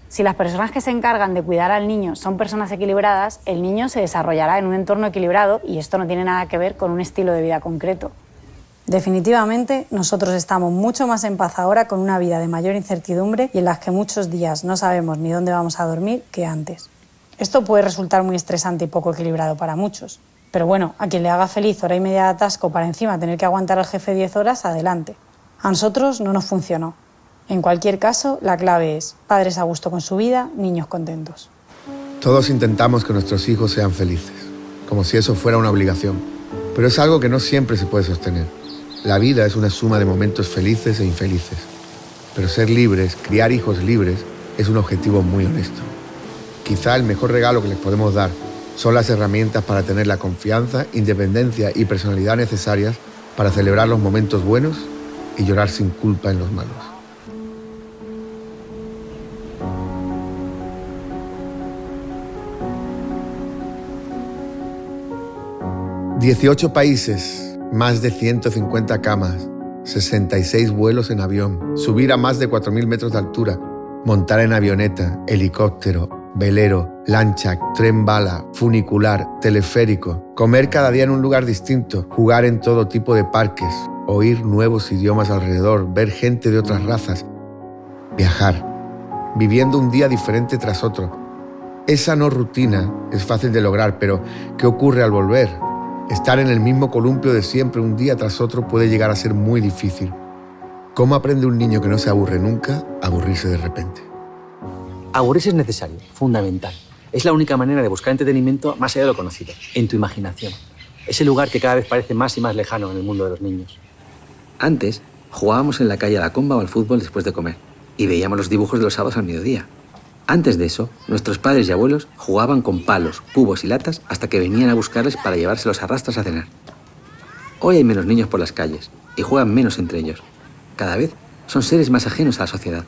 Si las personas que se encargan de cuidar al niño son personas equilibradas, el niño se desarrollará en un entorno equilibrado y esto no tiene nada que ver con un estilo de vida concreto. Definitivamente, nosotros estamos mucho más en paz ahora con una vida de mayor incertidumbre y en las que muchos días no sabemos ni dónde vamos a dormir que antes. Esto puede resultar muy estresante y poco equilibrado para muchos. Pero bueno, a quien le haga feliz hora y media de atasco para encima tener que aguantar al jefe 10 horas, adelante. A nosotros no nos funcionó. En cualquier caso, la clave es padres a gusto con su vida, niños contentos. Todos intentamos que nuestros hijos sean felices, como si eso fuera una obligación. Pero es algo que no siempre se puede sostener. La vida es una suma de momentos felices e infelices. Pero ser libres, criar hijos libres, es un objetivo muy honesto. Quizá el mejor regalo que les podemos dar son las herramientas para tener la confianza, independencia y personalidad necesarias para celebrar los momentos buenos y llorar sin culpa en los malos. «18 países, más de 150 camas, 66 vuelos en avión, subir a más de 4.000 metros de altura, montar en avioneta, helicóptero, velero, lancha, tren bala, funicular, teleférico, comer cada día en un lugar distinto, jugar en todo tipo de parques, oír nuevos idiomas alrededor, ver gente de otras razas, viajar, viviendo un día diferente tras otro. Esa no rutina es fácil de lograr, pero ¿qué ocurre al volver? Estar en el mismo columpio de siempre un día tras otro puede llegar a ser muy difícil. ¿Cómo aprende un niño que no se aburre nunca a aburrirse de repente? Aburrirse es necesario, fundamental. Es la única manera de buscar entretenimiento más allá de lo conocido, en tu imaginación. Ese lugar que cada vez parece más y más lejano en el mundo de los niños. Antes, jugábamos en la calle a la comba o al fútbol después de comer y veíamos los dibujos de los sábados al mediodía. Antes de eso, nuestros padres y abuelos jugaban con palos, cubos y latas hasta que venían a buscarles para llevárselos a rastras a cenar. Hoy hay menos niños por las calles y juegan menos entre ellos. Cada vez son seres más ajenos a la sociedad.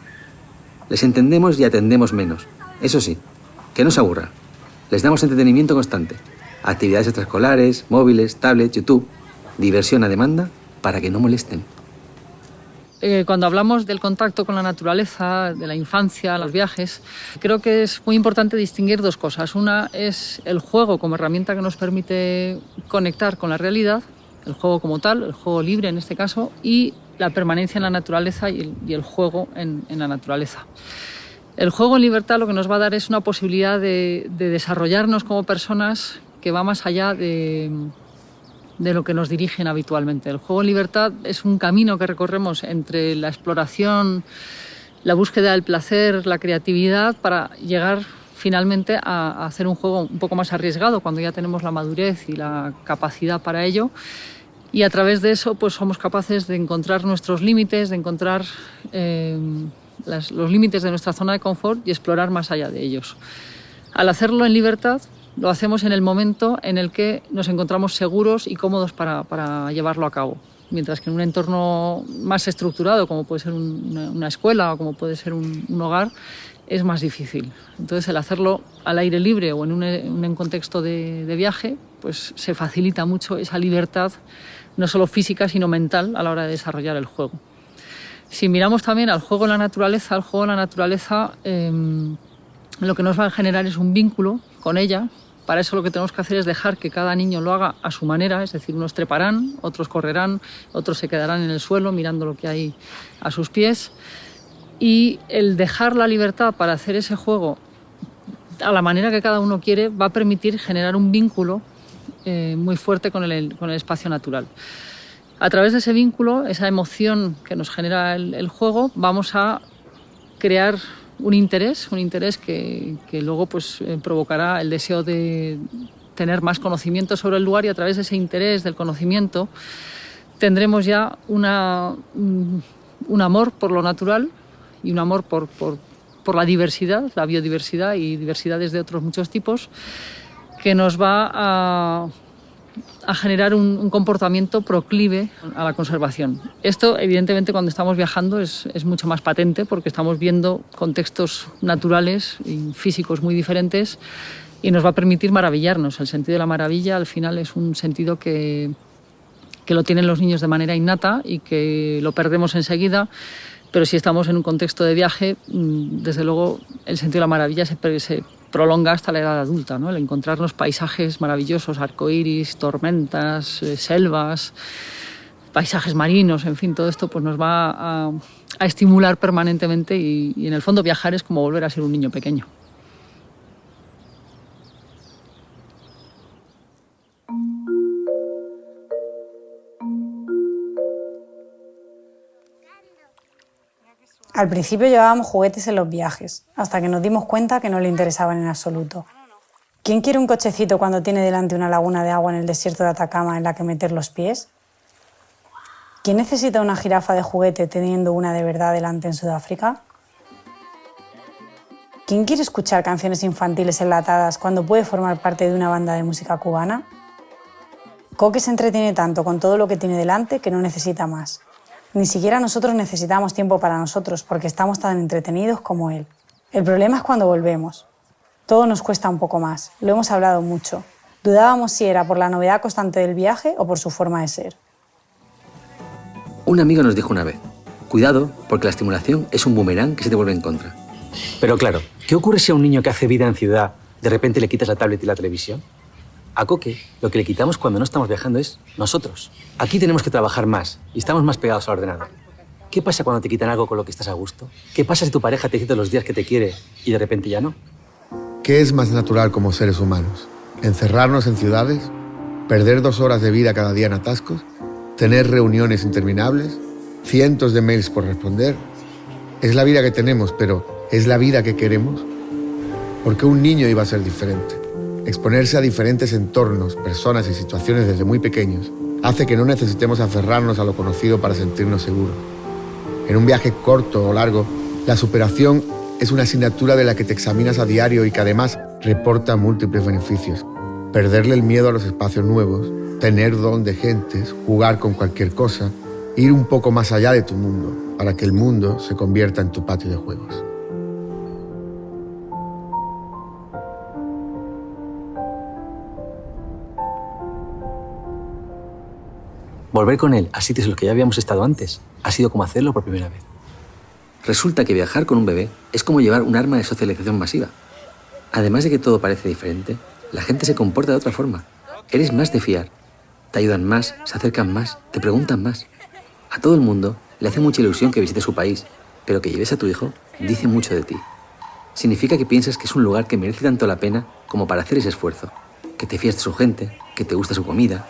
Les entendemos y atendemos menos. Eso sí, que no se aburra. Les damos entretenimiento constante. Actividades extraescolares, móviles, tablets, YouTube. Diversión a demanda para que no molesten. Cuando hablamos del contacto con la naturaleza, de la infancia, los viajes, creo que es muy importante distinguir dos cosas. Una es el juego como herramienta que nos permite conectar con la realidad, el juego como tal, el juego libre en este caso, y la permanencia en la naturaleza y el juego en la naturaleza. El juego en libertad lo que nos va a dar es una posibilidad de desarrollarnos como personas que va más allá de lo que nos dirigen habitualmente. El juego en libertad es un camino que recorremos entre la exploración, la búsqueda del placer, la creatividad, para llegar finalmente a hacer un juego un poco más arriesgado cuando ya tenemos la madurez y la capacidad para ello. Y a través de eso pues somos capaces de encontrar nuestros límites, de encontrar los límites de nuestra zona de confort y explorar más allá de ellos. Al hacerlo en libertad, lo hacemos en el momento en el que nos encontramos seguros y cómodos para llevarlo a cabo. Mientras que en un entorno más estructurado, como puede ser una escuela o como puede ser un hogar, es más difícil. Entonces, el hacerlo al aire libre o en un contexto de viaje, pues se facilita mucho esa libertad, no solo física, sino mental a la hora de desarrollar el juego. Si miramos también al juego en la naturaleza, lo que nos va a generar es un vínculo con ella. Para eso lo que tenemos que hacer es dejar que cada niño lo haga a su manera, es decir, unos treparán, otros correrán, otros se quedarán en el suelo mirando lo que hay a sus pies. Y el dejar la libertad para hacer ese juego a la manera que cada uno quiere va a permitir generar un vínculo muy fuerte con el espacio natural. A través de ese vínculo, esa emoción que nos genera el juego, vamos a crear un interés que luego pues, provocará el deseo de tener más conocimiento sobre el lugar, y a través de ese interés del conocimiento tendremos ya un amor por lo natural y un amor por la diversidad, la biodiversidad y diversidades de otros muchos tipos, que nos va a generar un comportamiento proclive a la conservación. Esto, evidentemente, cuando estamos viajando es mucho más patente porque estamos viendo contextos naturales y físicos muy diferentes y nos va a permitir maravillarnos. El sentido de la maravilla, al final, es un sentido que lo tienen los niños de manera innata y que lo perdemos enseguida, pero si estamos en un contexto de viaje, desde luego el sentido de la maravilla se prolonga hasta la edad adulta, ¿no? El encontrarnos paisajes maravillosos, arcoíris, tormentas, selvas, paisajes marinos, en fin, todo esto pues nos va a estimular permanentemente y en el fondo viajar es como volver a ser un niño pequeño. Al principio llevábamos juguetes en los viajes, hasta que nos dimos cuenta que no le interesaban en absoluto. ¿Quién quiere un cochecito cuando tiene delante una laguna de agua en el desierto de Atacama en la que meter los pies? ¿Quién necesita una jirafa de juguete teniendo una de verdad delante en Sudáfrica? ¿Quién quiere escuchar canciones infantiles enlatadas cuando puede formar parte de una banda de música cubana? Coque se entretiene tanto con todo lo que tiene delante que no necesita más. Ni siquiera nosotros necesitamos tiempo para nosotros porque estamos tan entretenidos como él. El problema es cuando volvemos. Todo nos cuesta un poco más, lo hemos hablado mucho. Dudábamos si era por la novedad constante del viaje o por su forma de ser. Un amigo nos dijo una vez, cuidado porque la estimulación es un boomerang que se te vuelve en contra. Pero claro, ¿qué ocurre si a un niño que hace vida en ciudad de repente le quitas la tablet y la televisión? A Coque lo que le quitamos cuando no estamos viajando es nosotros. Aquí tenemos que trabajar más y estamos más pegados al ordenador. ¿Qué pasa cuando te quitan algo con lo que estás a gusto? ¿Qué pasa si tu pareja te dice todos los días que te quiere y de repente ya no? ¿Qué es más natural como seres humanos? ¿Encerrarnos en ciudades? ¿Perder 2 horas de vida cada día en atascos? ¿Tener reuniones interminables? ¿Cientos de mails por responder? Es la vida que tenemos, pero ¿es la vida que queremos? ¿Por qué un niño iba a ser diferente? Exponerse a diferentes entornos, personas y situaciones desde muy pequeños hace que no necesitemos aferrarnos a lo conocido para sentirnos seguros. En un viaje corto o largo, la superación es una asignatura de la que te examinas a diario y que además reporta múltiples beneficios. Perderle el miedo a los espacios nuevos, tener don de gentes, jugar con cualquier cosa, ir un poco más allá de tu mundo para que el mundo se convierta en tu patio de juegos. Volver con él a sitios en los que ya habíamos estado antes ha sido como hacerlo por primera vez. Resulta que viajar con un bebé es como llevar un arma de socialización masiva. Además de que todo parece diferente, la gente se comporta de otra forma. Eres más de fiar. Te ayudan más, se acercan más, te preguntan más. A todo el mundo le hace mucha ilusión que visites su país, pero que lleves a tu hijo dice mucho de ti. Significa que piensas que es un lugar que merece tanto la pena como para hacer ese esfuerzo, que te fías de su gente, que te gusta su comida.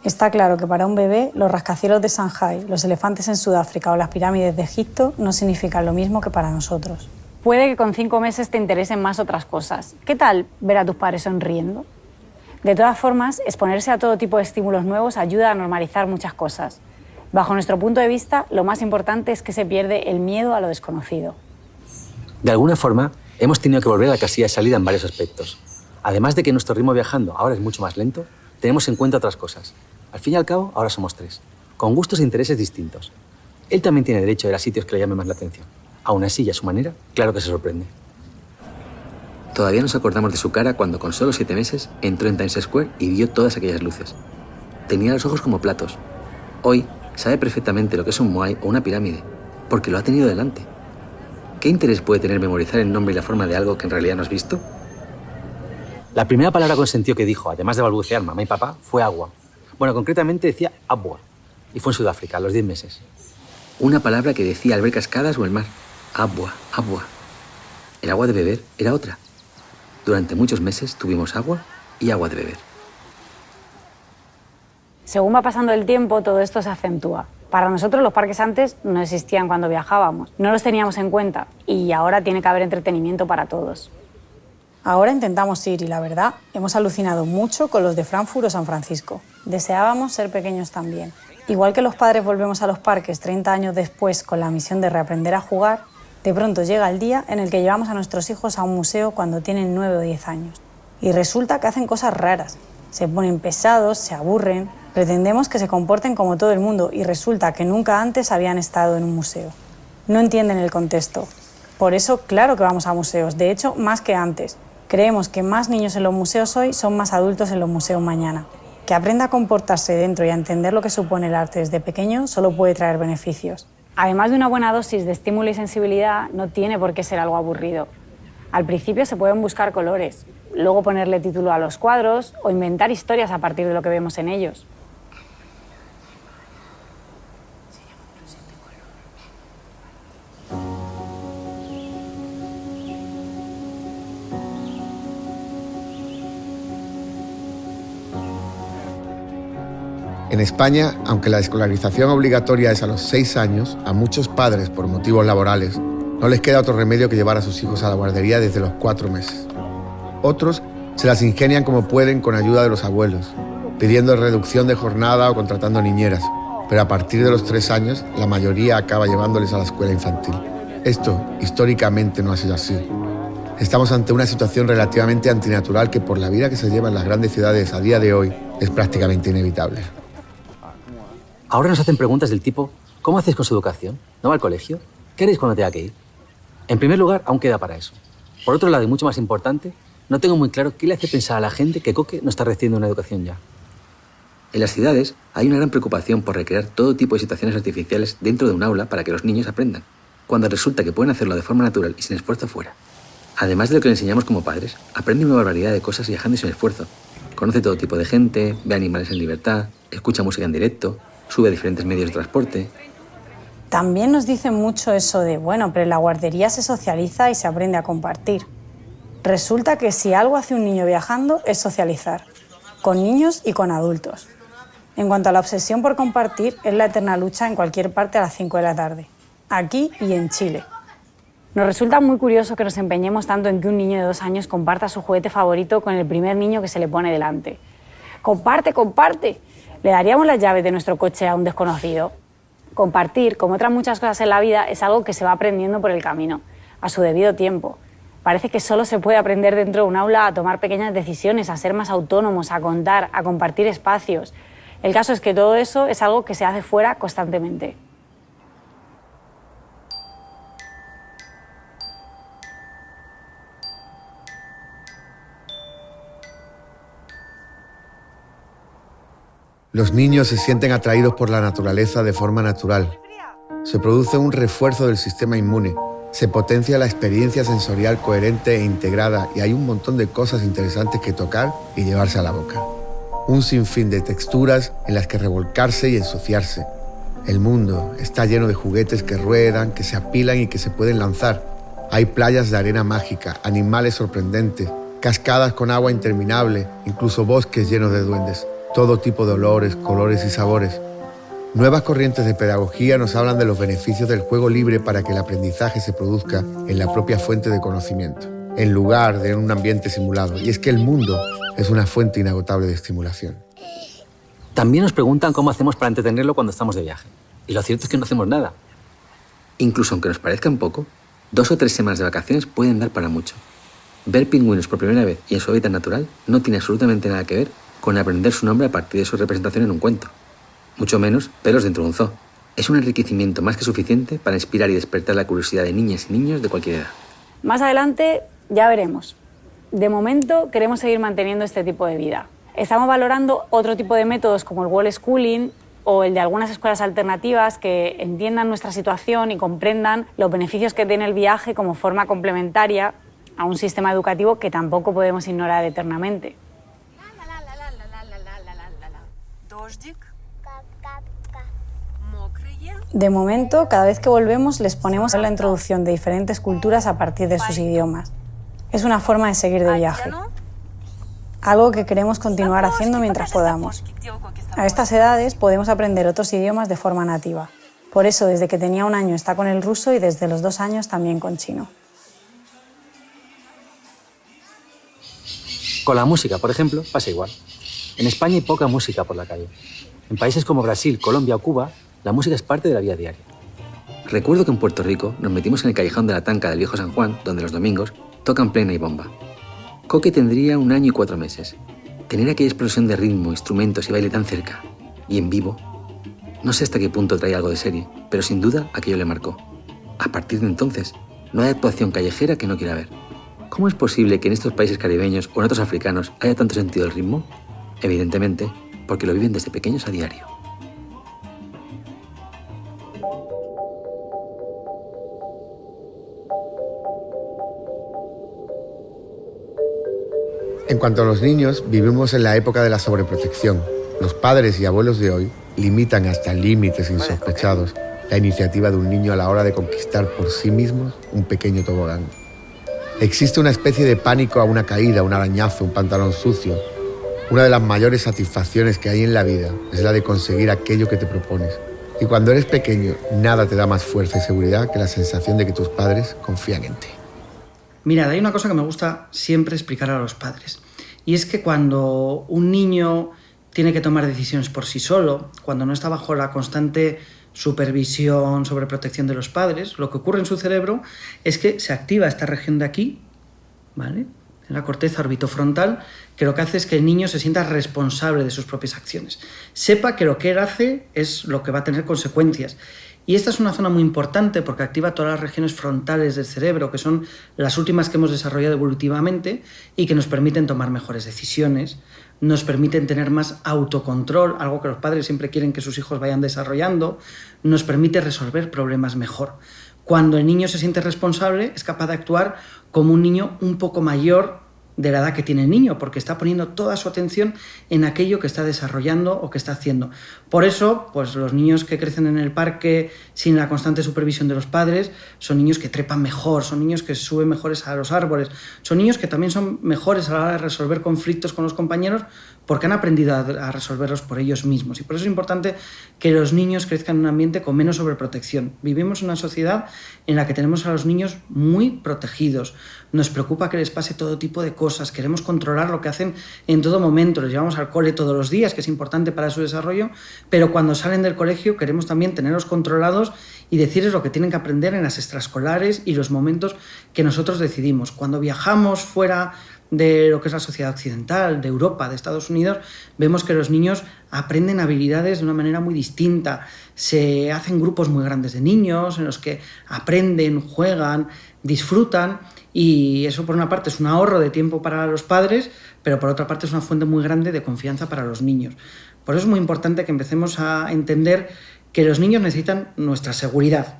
Está claro que para un bebé los rascacielos de Shanghái, los elefantes en Sudáfrica o las pirámides de Egipto no significan lo mismo que para nosotros. Puede que con 5 meses te interesen más otras cosas. ¿Qué tal ver a tus padres sonriendo? De todas formas, exponerse a todo tipo de estímulos nuevos ayuda a normalizar muchas cosas. Bajo nuestro punto de vista, lo más importante es que se pierde el miedo a lo desconocido. De alguna forma, hemos tenido que volver a la casilla de salida en varios aspectos. Además de que nuestro ritmo viajando ahora es mucho más lento, tenemos en cuenta otras cosas. Al fin y al cabo, ahora somos 3, con gustos e intereses distintos. Él también tiene derecho a ir a sitios que le llamen más la atención. Aún así, y a su manera, claro que se sorprende. Todavía nos acordamos de su cara cuando con solo 7 meses entró en Times Square y vio todas aquellas luces. Tenía los ojos como platos. Hoy sabe perfectamente lo que es un moai o una pirámide, porque lo ha tenido delante. ¿Qué interés puede tener memorizar el nombre y la forma de algo que en realidad no has visto? La primera palabra con sentido que dijo, además de balbucear mamá y papá, fue agua. Bueno, concretamente decía agua, y fue en Sudáfrica, a los 10 meses. Una palabra que decía al ver cascadas o el mar. Agua, agua. El agua de beber era otra. Durante muchos meses tuvimos agua y agua de beber. Según va pasando el tiempo, todo esto se acentúa. Para nosotros los parques antes no existían cuando viajábamos, no los teníamos en cuenta y ahora tiene que haber entretenimiento para todos. Ahora intentamos ir y la verdad, hemos alucinado mucho con los de Frankfurt o San Francisco. Deseábamos ser pequeños también. Igual que los padres volvemos a los parques 30 años después con la misión de reaprender a jugar, de pronto llega el día en el que llevamos a nuestros hijos a un museo cuando tienen 9 o 10 años. Y resulta que hacen cosas raras. Se ponen pesados, se aburren. Pretendemos que se comporten como todo el mundo y resulta que nunca antes habían estado en un museo. No entienden el contexto. Por eso, claro que vamos a museos, de hecho, más que antes. Creemos que más niños en los museos hoy son más adultos en los museos mañana. Que aprenda a comportarse dentro y a entender lo que supone el arte desde pequeño solo puede traer beneficios. Además de una buena dosis de estímulo y sensibilidad, no tiene por qué ser algo aburrido. Al principio se pueden buscar colores, luego ponerle título a los cuadros o inventar historias a partir de lo que vemos en ellos. En España, aunque la escolarización obligatoria es a los 6 años, a muchos padres, por motivos laborales, no les queda otro remedio que llevar a sus hijos a la guardería desde los 4 meses. Otros se las ingenian como pueden con ayuda de los abuelos, pidiendo reducción de jornada o contratando niñeras, pero a partir de los 3 años, la mayoría acaba llevándoles a la escuela infantil. Esto, históricamente, no ha sido así. Estamos ante una situación relativamente antinatural que por la vida que se lleva en las grandes ciudades a día de hoy es prácticamente inevitable. Ahora nos hacen preguntas del tipo, ¿cómo hacéis con su educación? ¿No va al colegio? ¿Qué haréis cuando tenga que ir? En primer lugar, aún queda para eso. Por otro lado, y mucho más importante, no tengo muy claro qué le hace pensar a la gente que Coque no está recibiendo una educación ya. En las ciudades hay una gran preocupación por recrear todo tipo de situaciones artificiales dentro de un aula para que los niños aprendan, cuando resulta que pueden hacerlo de forma natural y sin esfuerzo fuera. Además de lo que le enseñamos como padres, aprende una barbaridad de cosas viajando sin esfuerzo. Conoce todo tipo de gente, ve animales en libertad, escucha música en directo, sube a diferentes medios de transporte. También nos dicen mucho eso de, bueno, pero en la guardería se socializa y se aprende a compartir. Resulta que si algo hace un niño viajando es socializar, con niños y con adultos. En cuanto a la obsesión por compartir, es la eterna lucha en cualquier parte a las 5 de la tarde, aquí y en Chile. Nos resulta muy curioso que nos empeñemos tanto en que un niño de 2 años comparta su juguete favorito con el primer niño que se le pone delante. ¡Comparte, comparte! ¿Le daríamos las llaves de nuestro coche a un desconocido? Compartir, como otras muchas cosas en la vida, es algo que se va aprendiendo por el camino, a su debido tiempo. Parece que solo se puede aprender dentro de un aula a tomar pequeñas decisiones, a ser más autónomos, a contar, a compartir espacios. El caso es que todo eso es algo que se hace fuera constantemente. Los niños se sienten atraídos por la naturaleza de forma natural. Se produce un refuerzo del sistema inmune, se potencia la experiencia sensorial coherente e integrada y hay un montón de cosas interesantes que tocar y llevarse a la boca. Un sinfín de texturas en las que revolcarse y ensuciarse. El mundo está lleno de juguetes que ruedan, que se apilan y que se pueden lanzar. Hay playas de arena mágica, animales sorprendentes, cascadas con agua interminable, incluso bosques llenos de duendes. Todo tipo de olores, colores y sabores. Nuevas corrientes de pedagogía nos hablan de los beneficios del juego libre para que el aprendizaje se produzca en la propia fuente de conocimiento, en lugar de en un ambiente simulado. Y es que el mundo es una fuente inagotable de estimulación. También nos preguntan cómo hacemos para entretenerlo cuando estamos de viaje. Y lo cierto es que no hacemos nada. Incluso aunque nos parezcan poco, 2 o 3 semanas de vacaciones pueden dar para mucho. Ver pingüinos por primera vez y en su hábitat natural no tiene absolutamente nada que ver con aprender su nombre a partir de su representación en un cuento. Mucho menos pelos dentro de un zoo. Es un enriquecimiento más que suficiente para inspirar y despertar la curiosidad de niñas y niños de cualquier edad. Más adelante ya veremos. De momento queremos seguir manteniendo este tipo de vida. Estamos valorando otro tipo de métodos como el wall schooling o el de algunas escuelas alternativas que entiendan nuestra situación y comprendan los beneficios que tiene el viaje como forma complementaria a un sistema educativo que tampoco podemos ignorar eternamente. De momento, cada vez que volvemos, les ponemos la introducción de diferentes culturas a partir de sus idiomas. Es una forma de seguir de viaje. Algo que queremos continuar haciendo mientras podamos. A estas edades podemos aprender otros idiomas de forma nativa. Por eso, desde que tenía 1 año está con el ruso y desde los 2 años también con chino. Con la música, por ejemplo, pasa igual. En España hay poca música por la calle. En países como Brasil, Colombia o Cuba, la música es parte de la vida diaria. Recuerdo que en Puerto Rico nos metimos en el callejón de la Tanca del Viejo San Juan, donde los domingos tocan plena y bomba. Coque tendría 1 año y 4 meses. Tener aquella explosión de ritmo, instrumentos y baile tan cerca, y en vivo, no sé hasta qué punto trae algo de serie, pero sin duda aquello le marcó. A partir de entonces, no hay actuación callejera que no quiera ver. ¿Cómo es posible que en estos países caribeños o en otros africanos haya tanto sentido del ritmo? Evidentemente, porque lo viven desde pequeños a diario. En cuanto a los niños, vivimos en la época de la sobreprotección. Los padres y abuelos de hoy limitan hasta límites insospechados la iniciativa de un niño a la hora de conquistar por sí mismos un pequeño tobogán. Existe una especie de pánico a una caída, un arañazo, un pantalón sucio. Una de las mayores satisfacciones que hay en la vida es la de conseguir aquello que te propones. Y cuando eres pequeño, nada te da más fuerza y seguridad que la sensación de que tus padres confían en ti. Mirad, hay una cosa que me gusta siempre explicar a los padres. Y es que cuando un niño tiene que tomar decisiones por sí solo, cuando no está bajo la constante supervisión, sobreprotección de los padres, lo que ocurre en su cerebro es que se activa esta región de aquí, ¿vale?, en la corteza orbitofrontal, que lo que hace es que el niño se sienta responsable de sus propias acciones. Sepa que lo que él hace es lo que va a tener consecuencias. Y esta es una zona muy importante porque activa todas las regiones frontales del cerebro, que son las últimas que hemos desarrollado evolutivamente y que nos permiten tomar mejores decisiones, nos permiten tener más autocontrol, algo que los padres siempre quieren que sus hijos vayan desarrollando, nos permite resolver problemas mejor. Cuando el niño se siente responsable, es capaz de actuar como un niño un poco mayor de la edad que tiene el niño, porque está poniendo toda su atención en aquello que está desarrollando o que está haciendo. Por eso, pues los niños que crecen en el parque sin la constante supervisión de los padres son niños que trepan mejor, son niños que suben mejores a los árboles, son niños que también son mejores a la hora de resolver conflictos con los compañeros porque han aprendido a resolverlos por ellos mismos. Y por eso es importante que los niños crezcan en un ambiente con menos sobreprotección. Vivimos en una sociedad en la que tenemos a los niños muy protegidos. Nos preocupa que les pase todo tipo de cosas, queremos controlar lo que hacen en todo momento, les llevamos al cole todos los días, que es importante para su desarrollo, pero cuando salen del colegio queremos también tenerlos controlados y decirles lo que tienen que aprender en las extraescolares y los momentos que nosotros decidimos. Cuando viajamos fuera de lo que es la sociedad occidental, de Europa, de Estados Unidos, vemos que los niños aprenden habilidades de una manera muy distinta. Se hacen grupos muy grandes de niños en los que aprenden, juegan, disfrutan, y eso por una parte es un ahorro de tiempo para los padres, pero por otra parte es una fuente muy grande de confianza para los niños. Por eso es muy importante que empecemos a entender que los niños necesitan nuestra seguridad.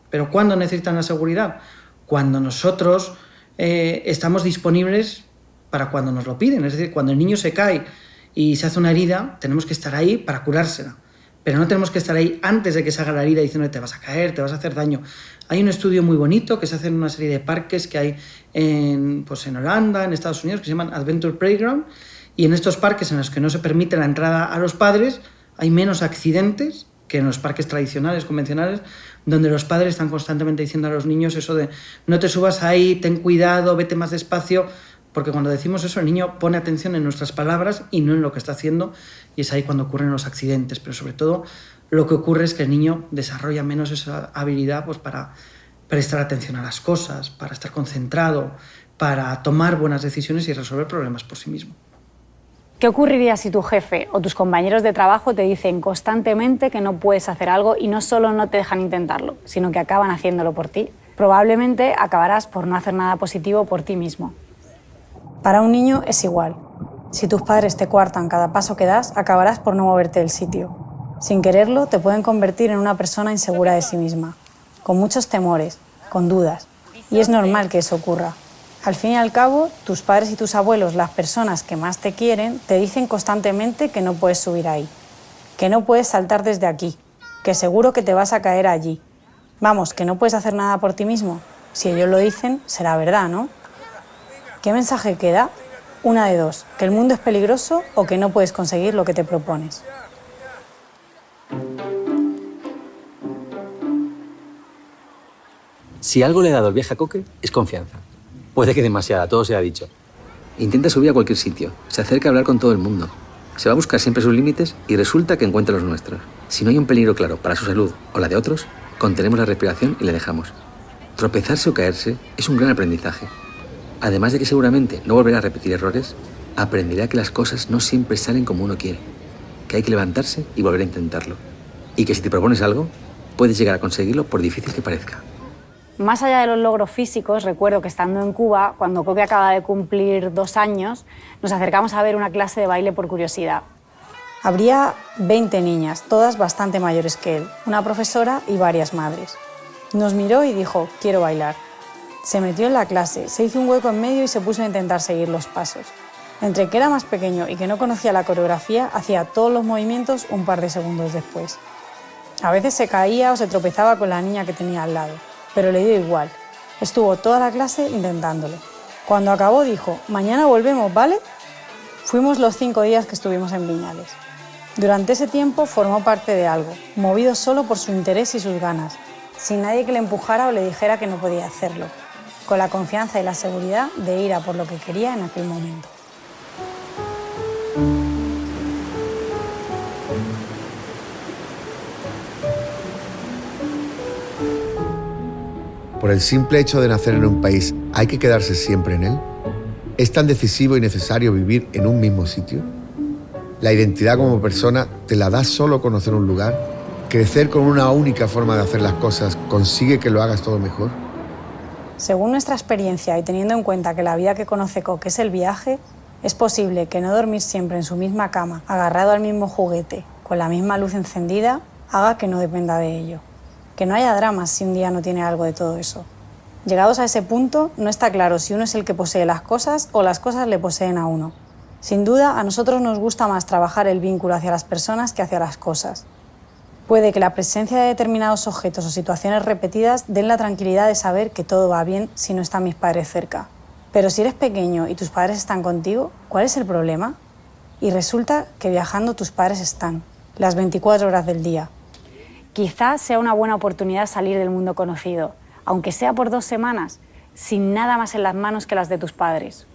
¿Pero cuándo necesitan la seguridad? Cuando nosotros estamos disponibles para cuando nos lo piden. Es decir, cuando el niño se cae y se hace una herida, tenemos que estar ahí para curársela. Pero no tenemos que estar ahí antes de que se haga la herida diciendo te vas a caer, te vas a hacer daño. Hay un estudio muy bonito que se hace en una serie de parques que hay en Holanda, en Estados Unidos, que se llaman Adventure Playground, y en estos parques en los que no se permite la entrada a los padres hay menos accidentes que en los parques tradicionales, convencionales, donde los padres están constantemente diciendo a los niños eso de no te subas ahí, ten cuidado, vete más despacio, porque cuando decimos eso el niño pone atención en nuestras palabras y no en lo que está haciendo, y es ahí cuando ocurren los accidentes. Pero sobre todo lo que ocurre es que el niño desarrolla menos esa habilidad pues, para prestar atención a las cosas, para estar concentrado, para tomar buenas decisiones y resolver problemas por sí mismo. ¿Qué ocurriría si tu jefe o tus compañeros de trabajo te dicen constantemente que no puedes hacer algo y no solo no te dejan intentarlo, sino que acaban haciéndolo por ti? Probablemente acabarás por no hacer nada positivo por ti mismo. Para un niño es igual. Si tus padres te coartan cada paso que das, acabarás por no moverte del sitio. Sin quererlo, te pueden convertir en una persona insegura de sí misma, con muchos temores, con dudas. Y es normal que eso ocurra. Al fin y al cabo, tus padres y tus abuelos, las personas que más te quieren, te dicen constantemente que no puedes subir ahí, que no puedes saltar desde aquí, que seguro que te vas a caer allí. Vamos, que no puedes hacer nada por ti mismo. Si ellos lo dicen, será verdad, ¿no? ¿Qué mensaje queda? Una de dos, que el mundo es peligroso o que no puedes conseguir lo que te propones. Si algo le ha dado el viaje a Coque, es confianza. Puede que demasiada, todo se ha dicho. Intenta subir a cualquier sitio, se acerca a hablar con todo el mundo. Se va a buscar siempre sus límites y resulta que encuentra los nuestros. Si no hay un peligro claro para su salud o la de otros, contenemos la respiración y le dejamos. Tropezarse o caerse es un gran aprendizaje. Además de que seguramente no volverá a repetir errores, aprenderá que las cosas no siempre salen como uno quiere, que hay que levantarse y volver a intentarlo, y que si te propones algo, puedes llegar a conseguirlo por difícil que parezca. Más allá de los logros físicos, recuerdo que estando en Cuba, cuando Coque acaba de cumplir 2 años, nos acercamos a ver una clase de baile por curiosidad. Habría 20 niñas, todas bastante mayores que él, una profesora y varias madres. Nos miró y dijo, quiero bailar. Se metió en la clase, se hizo un hueco en medio y se puso a intentar seguir los pasos. Entre que era más pequeño y que no conocía la coreografía, hacía todos los movimientos un par de segundos después. A veces se caía o se tropezaba con la niña que tenía al lado, pero le dio igual. Estuvo toda la clase intentándolo. Cuando acabó dijo, mañana volvemos, ¿vale? Fuimos los 5 días que estuvimos en Viñales. Durante ese tiempo formó parte de algo, movido solo por su interés y sus ganas, sin nadie que le empujara o le dijera que no podía hacerlo, con la confianza y la seguridad de ir a por lo que quería en aquel momento. Por el simple hecho de nacer en un país, ¿hay que quedarse siempre en él? ¿Es tan decisivo y necesario vivir en un mismo sitio? ¿La identidad como persona te la da solo conocer un lugar? ¿Crecer con una única forma de hacer las cosas consigue que lo hagas todo mejor? Según nuestra experiencia y teniendo en cuenta que la vida que conoce Coque es el viaje, es posible que no dormir siempre en su misma cama, agarrado al mismo juguete, con la misma luz encendida, haga que no dependa de ello. Que no haya dramas si un día no tiene algo de todo eso. Llegados a ese punto, no está claro si uno es el que posee las cosas o las cosas le poseen a uno. Sin duda, a nosotros nos gusta más trabajar el vínculo hacia las personas que hacia las cosas. Puede que la presencia de determinados objetos o situaciones repetidas den la tranquilidad de saber que todo va bien si no están mis padres cerca. Pero si eres pequeño y tus padres están contigo, ¿cuál es el problema? Y resulta que viajando tus padres están, las 24 horas del día. Quizás sea una buena oportunidad salir del mundo conocido, aunque sea por 2 semanas, sin nada más en las manos que las de tus padres.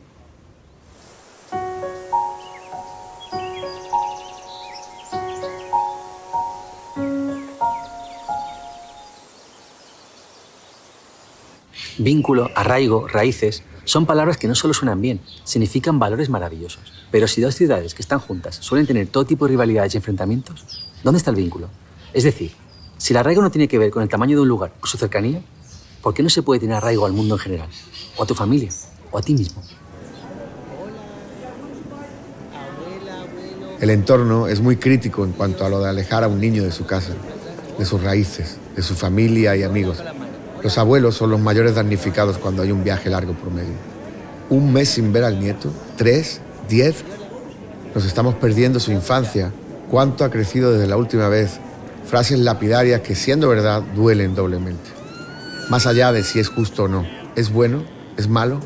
Vínculo, arraigo, raíces, son palabras que no solo suenan bien, significan valores maravillosos. Pero si 2 ciudades que están juntas suelen tener todo tipo de rivalidades y enfrentamientos, ¿dónde está el vínculo? Es decir, si el arraigo no tiene que ver con el tamaño de un lugar o su cercanía, ¿por qué no se puede tener arraigo al mundo en general? O a tu familia, o a ti mismo. El entorno es muy crítico en cuanto a lo de alejar a un niño de su casa, de sus raíces, de su familia y amigos. Los abuelos son los mayores damnificados cuando hay un viaje largo por medio. 1 mes sin ver al nieto, 3, 10. Nos estamos perdiendo su infancia. ¿Cuánto ha crecido desde la última vez? Frases lapidarias que, siendo verdad, duelen doblemente. Más allá de si es justo o no, ¿es bueno? ¿Es malo?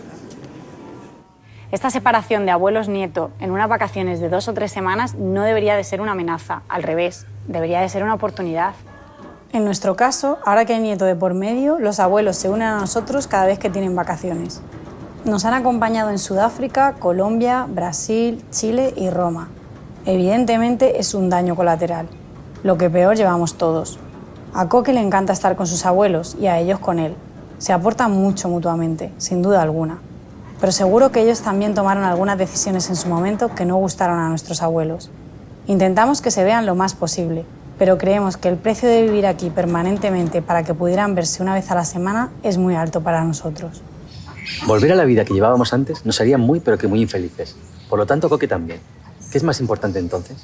Esta separación de abuelos-nieto en unas vacaciones de 2 o 3 semanas no debería de ser una amenaza, al revés, debería de ser una oportunidad. En nuestro caso, ahora que hay nieto de por medio, los abuelos se unen a nosotros cada vez que tienen vacaciones. Nos han acompañado en Sudáfrica, Colombia, Brasil, Chile y Roma. Evidentemente es un daño colateral, lo que peor llevamos todos. A Coque le encanta estar con sus abuelos y a ellos con él. Se aportan mucho mutuamente, sin duda alguna. Pero seguro que ellos también tomaron algunas decisiones en su momento que no gustaron a nuestros abuelos. Intentamos que se vean lo más posible, pero creemos que el precio de vivir aquí permanentemente para que pudieran verse una vez a la semana es muy alto para nosotros. Volver a la vida que llevábamos antes nos haría muy pero que muy infelices. Por lo tanto, Coque también. ¿Qué es más importante entonces?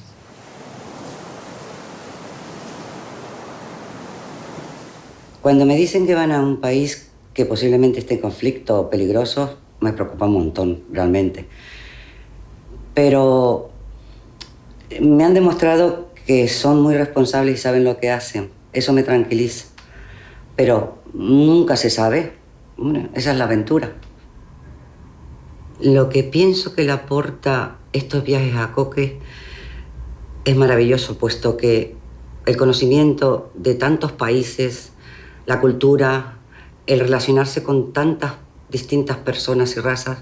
Cuando me dicen que van a un país que posiblemente esté en conflicto o peligroso, me preocupa un montón, realmente. Pero me han demostrado que son muy responsables y saben lo que hacen. Eso me tranquiliza. Pero nunca se sabe. Bueno, esa es la aventura. Lo que pienso que le aporta estos viajes a Coque es maravilloso, puesto que el conocimiento de tantos países, la cultura, el relacionarse con tantas distintas personas y razas,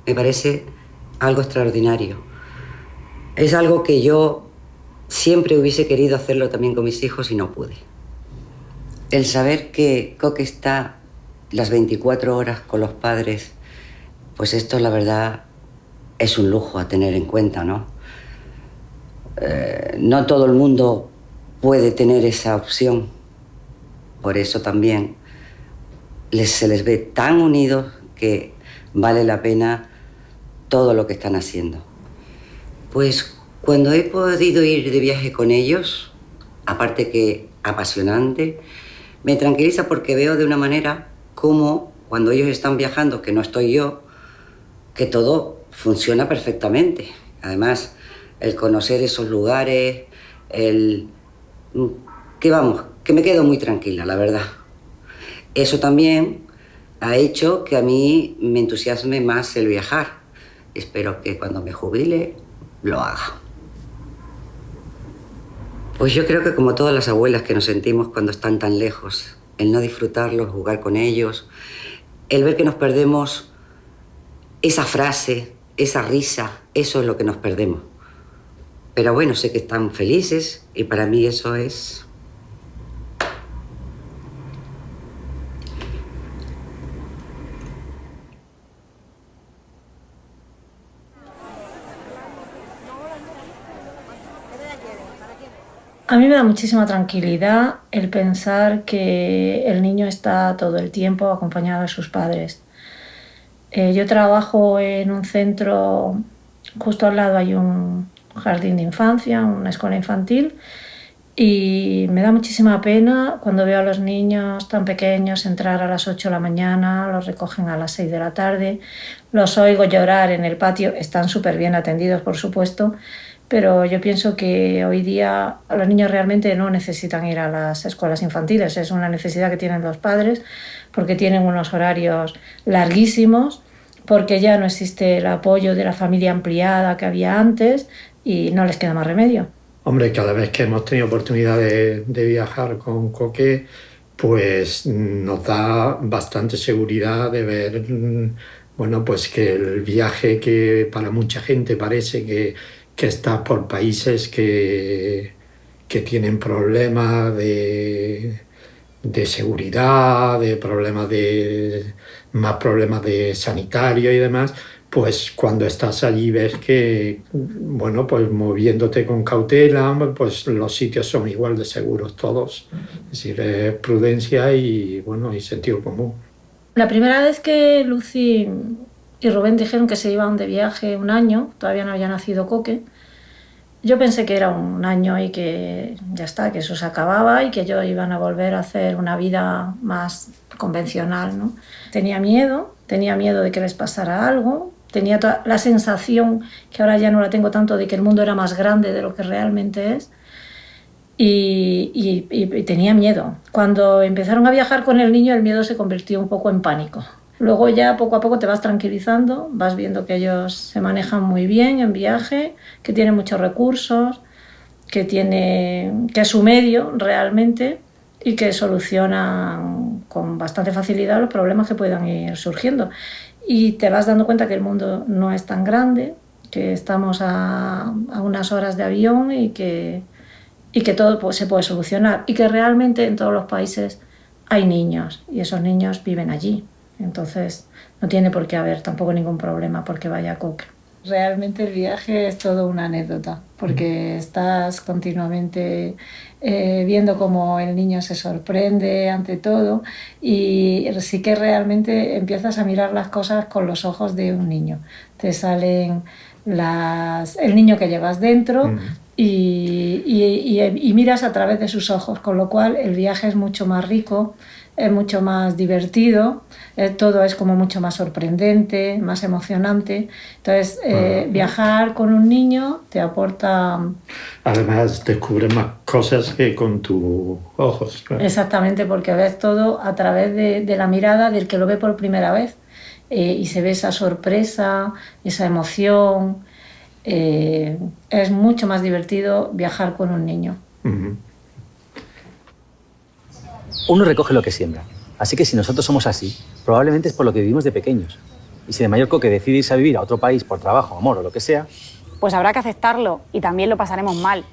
me parece algo extraordinario. Es algo que yo siempre hubiese querido hacerlo también con mis hijos y no pude. El saber que Coque está las 24 horas con los padres Pues esto, la verdad, es un lujo a tener en cuenta, ¿no? No todo el mundo puede tener esa opción. Por eso también se les ve tan unidos que vale la pena todo lo que están haciendo. Pues cuando he podido ir de viaje con ellos, aparte que apasionante, me tranquiliza porque veo de una manera como cuando ellos están viajando, que no estoy yo, que todo funciona perfectamente. Además, el conocer esos lugares, que me quedo muy tranquila, la verdad. Eso también ha hecho que a mí me entusiasme más el viajar. Espero que cuando me jubile lo haga. Pues yo creo que como todas las abuelas que nos sentimos cuando están tan lejos, el no disfrutarlos, jugar con ellos, el ver que nos perdemos esa frase, esa risa, eso es lo que nos perdemos. Pero bueno, sé que están felices y para mí eso es... A mí me da muchísima tranquilidad el pensar que el niño está todo el tiempo acompañado de sus padres. Yo trabajo en un centro, justo al lado hay un jardín de infancia, una escuela infantil, y me da muchísima pena cuando veo a los niños tan pequeños entrar a las 8 de la mañana, los recogen a las 6 de la tarde, los oigo llorar en el patio, están súper bien atendidos, por supuesto, pero yo pienso que hoy día los niños realmente no necesitan ir a las escuelas infantiles, es una necesidad que tienen los padres porque tienen unos horarios larguísimos, porque ya no existe el apoyo de la familia ampliada que había antes y no les queda más remedio. Hombre, cada vez que hemos tenido oportunidad de viajar con Coque, pues nos da bastante seguridad de ver, bueno, pues que el viaje que para mucha gente parece que está por países que tienen problemas de seguridad, más problemas de sanitario y demás, pues cuando estás allí ves que, bueno, pues moviéndote con cautela, pues los sitios son igual de seguros todos. Es decir, es prudencia y, bueno, y sentido común. La primera vez que Lucy y Rubén dijeron que se iban de viaje un año, todavía no había nacido Coque, yo pensé que era un año y que ya está, que eso se acababa y que ellos iban a volver a hacer una vida más convencional, ¿no? Tenía miedo de que les pasara algo, tenía la sensación, que ahora ya no la tengo tanto, de que el mundo era más grande de lo que realmente es y tenía miedo. Cuando empezaron a viajar con el niño, el miedo se convirtió un poco en pánico. Luego ya poco a poco te vas tranquilizando, vas viendo que ellos se manejan muy bien en viaje, que tienen muchos recursos, que es su medio realmente y que solucionan con bastante facilidad los problemas que puedan ir surgiendo. Y te vas dando cuenta que el mundo no es tan grande, que estamos a unas horas de avión y que todo pues, se puede solucionar y que realmente en todos los países hay niños y esos niños viven allí. Entonces no tiene por qué haber tampoco ningún problema porque vaya a Coque. Realmente el viaje es todo una anécdota porque estás continuamente viendo cómo el niño se sorprende ante todo y sí que realmente empiezas a mirar las cosas con los ojos de un niño. Te salen el niño que llevas dentro y miras a través de sus ojos, con lo cual el viaje es mucho más rico, es mucho más divertido, todo es como mucho más sorprendente, más emocionante. Entonces, viajar con un niño te aporta... Además, descubres más cosas que con tus ojos. Claro. Exactamente, porque ves todo a través de la mirada del que lo ve por primera vez y se ve esa sorpresa, esa emoción. Es mucho más divertido viajar con un niño. Uno recoge lo que siembra. Así que si nosotros somos así, probablemente es por lo que vivimos de pequeños. Y si de mayor Coque decide irse a vivir a otro país por trabajo, amor o lo que sea... Pues habrá que aceptarlo y también lo pasaremos mal.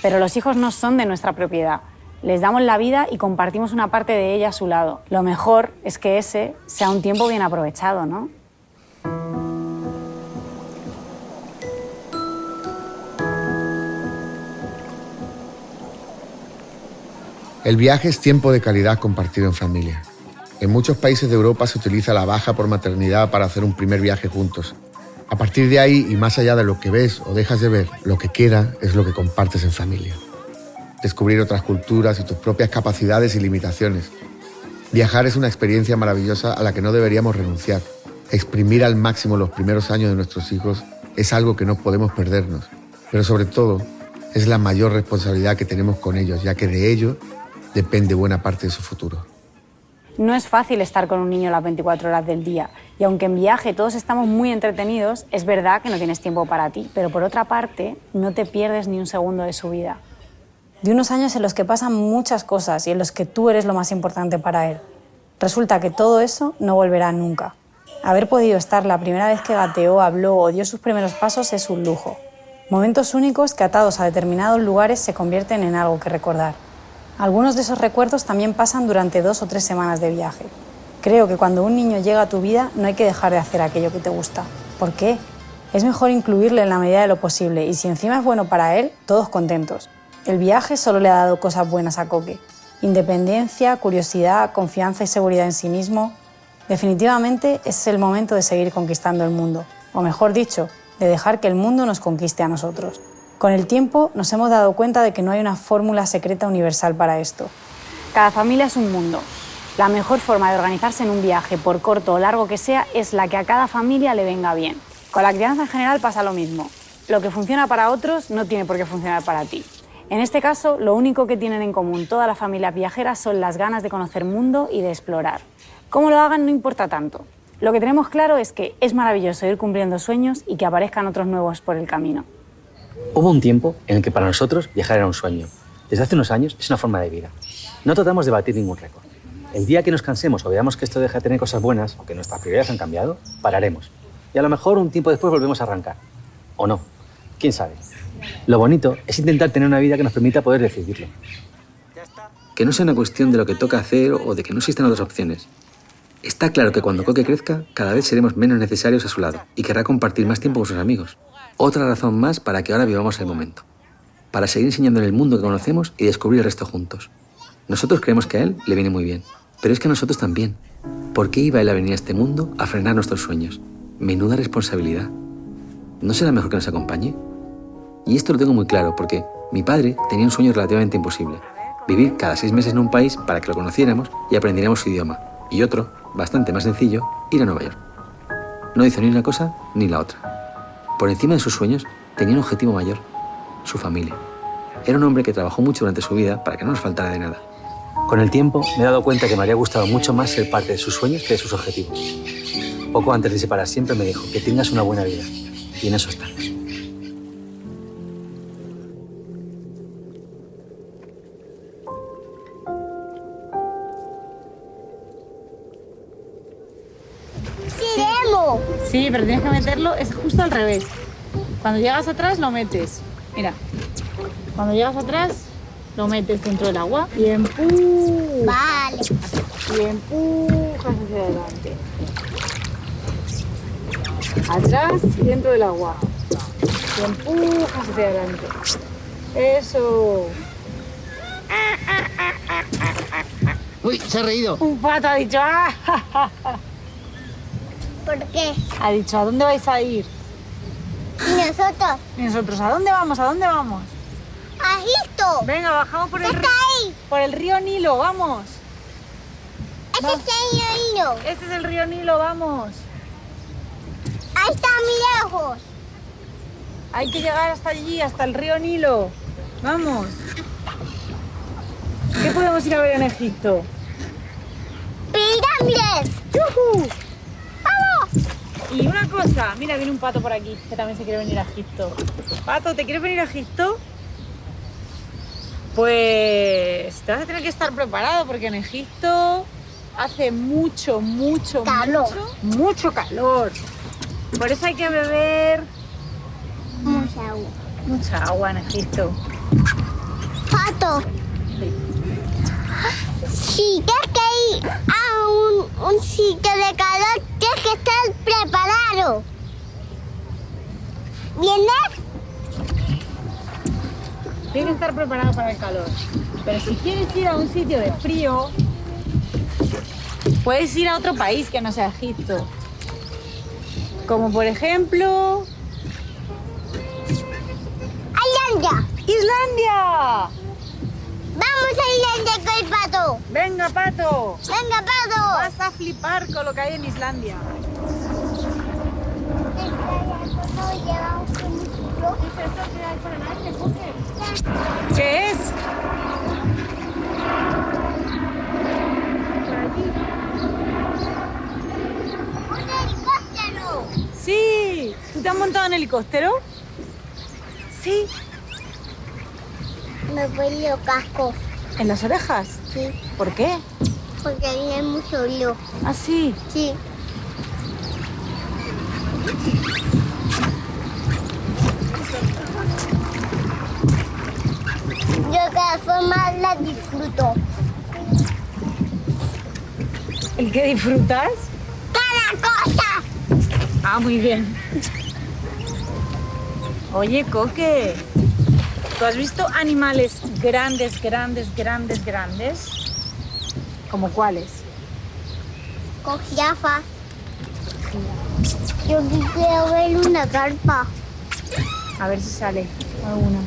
Pero los hijos no son de nuestra propiedad. Les damos la vida y compartimos una parte de ella a su lado. Lo mejor es que ese sea un tiempo bien aprovechado, ¿no? El viaje es tiempo de calidad compartido en familia. En muchos países de Europa se utiliza la baja por maternidad para hacer un primer viaje juntos. A partir de ahí, y más allá de lo que ves o dejas de ver, lo que queda es lo que compartes en familia. Descubrir otras culturas y tus propias capacidades y limitaciones. Viajar es una experiencia maravillosa a la que no deberíamos renunciar. Exprimir al máximo los primeros años de nuestros hijos es algo que no podemos perdernos, pero sobre todo es la mayor responsabilidad que tenemos con ellos, ya que de ello depende buena parte de su futuro. No es fácil estar con un niño las 24 horas del día y aunque en viaje todos estamos muy entretenidos, es verdad que no tienes tiempo para ti, pero por otra parte no te pierdes ni un segundo de su vida. De unos años en los que pasan muchas cosas y en los que tú eres lo más importante para él. Resulta que todo eso no volverá nunca. Haber podido estar la primera vez que gateó, habló o dio sus primeros pasos es un lujo. Momentos únicos que atados a determinados lugares se convierten en algo que recordar. Algunos de esos recuerdos también pasan durante 2 o 3 semanas de viaje. Creo que cuando un niño llega a tu vida no hay que dejar de hacer aquello que te gusta. ¿Por qué? Es mejor incluirle en la medida de lo posible y si encima es bueno para él, todos contentos. El viaje solo le ha dado cosas buenas a Coque. Independencia, curiosidad, confianza y seguridad en sí mismo. Definitivamente es el momento de seguir conquistando el mundo. O mejor dicho, de dejar que el mundo nos conquiste a nosotros. Con el tiempo nos hemos dado cuenta de que no hay una fórmula secreta universal para esto. Cada familia es un mundo. La mejor forma de organizarse en un viaje, por corto o largo que sea, es la que a cada familia le venga bien. Con la crianza en general pasa lo mismo. Lo que funciona para otros no tiene por qué funcionar para ti. En este caso, lo único que tienen en común todas las familias viajeras son las ganas de conocer mundo y de explorar. Cómo lo hagan no importa tanto. Lo que tenemos claro es que es maravilloso ir cumpliendo sueños y que aparezcan otros nuevos por el camino. Hubo un tiempo en el que para nosotros viajar era un sueño. Desde hace unos años es una forma de vida. No tratamos de batir ningún récord. El día que nos cansemos o veamos que esto deja de tener cosas buenas o que nuestras prioridades han cambiado, pararemos. Y a lo mejor un tiempo después volvemos a arrancar. O no. ¿Quién sabe? Lo bonito es intentar tener una vida que nos permita poder decidirlo. Que no sea una cuestión de lo que toca hacer o de que no existan otras opciones. Está claro que cuando Coque crezca, cada vez seremos menos necesarios a su lado y querrá compartir más tiempo con sus amigos. Otra razón más para que ahora vivamos el momento. Para seguir enseñándole el mundo que conocemos y descubrir el resto juntos. Nosotros creemos que a él le viene muy bien, pero es que a nosotros también. ¿Por qué iba él a venir a este mundo a frenar nuestros sueños? Menuda responsabilidad. ¿No será mejor que nos acompañe? Y esto lo tengo muy claro porque mi padre tenía un sueño relativamente imposible. Vivir cada 6 meses en un país para que lo conociéramos y aprendiéramos su idioma. Y otro, bastante más sencillo, ir a Nueva York. No hizo ni una cosa ni la otra. Por encima de sus sueños tenía un objetivo mayor, su familia. Era un hombre que trabajó mucho durante su vida para que no nos faltara de nada. Con el tiempo me he dado cuenta que me habría gustado mucho más ser parte de sus sueños que de sus objetivos. Poco antes de separar siempre me dijo que tengas una buena vida. Y en eso está. Sí, pero tienes que meterlo, es justo al revés. Cuando llegas atrás lo metes. Mira, cuando llegas atrás lo metes dentro del agua y empujas. Vale. Y empujas hacia adelante. Atrás y dentro del agua. Y empujas hacia adelante. Eso. Uy, se ha reído. Un pato ha dicho ¡ah! ¿Por qué? Ha dicho, ¿a dónde vais a ir? ¿Y nosotros? ¿Y nosotros a dónde vamos? ¿A dónde vamos? ¿A Egipto? Venga, bajamos por el, ahí? Por el río Nilo, vamos. Ese es el río Nilo. Este es el río Nilo, vamos. Ahí está muy lejos. Hay que llegar hasta allí, hasta el río Nilo. Vamos. ¿Qué podemos ir a ver en Egipto? ¡Pirámides! ¡Yujú! ¡Vamos! Y una cosa, mira, viene un pato por aquí, que también se quiere venir a Egipto. Pato, ¿te quieres venir a Egipto? Pues te vas a tener que estar preparado porque en Egipto hace mucho calor. Por eso hay que beber mucha agua. Mucha agua en Egipto. Pato. Sí. Si tienes que ir a un sitio de calor, tienes que estar preparado. ¿Vienes? Tienes que estar preparado para el calor. Pero si quieres ir a un sitio de frío, puedes ir a otro país que no sea Egipto. Como por ejemplo... ¡Islandia! ¡Islandia! ¡Vamos a Islandia con el pato! ¡Venga, Pato! ¡Venga, pato! Vas a flipar con lo que hay en Islandia. ¿Qué es? ¡Un helicóptero! Sí. ¿Tú te has montado en helicóptero? Sí. Me pongo los cascos. ¿En las orejas? Sí. ¿Por qué? Porque viene muy solo. ¿Ah, sí? Sí. Yo cada forma la disfruto. ¿El que disfrutas? ¡Cada cosa! Ah, muy bien. Oye, Coque, ¿tú has visto animales grandes? ¿Como cuáles? Con jirafas. Yo quiero ver una carpa. A ver si sale alguna.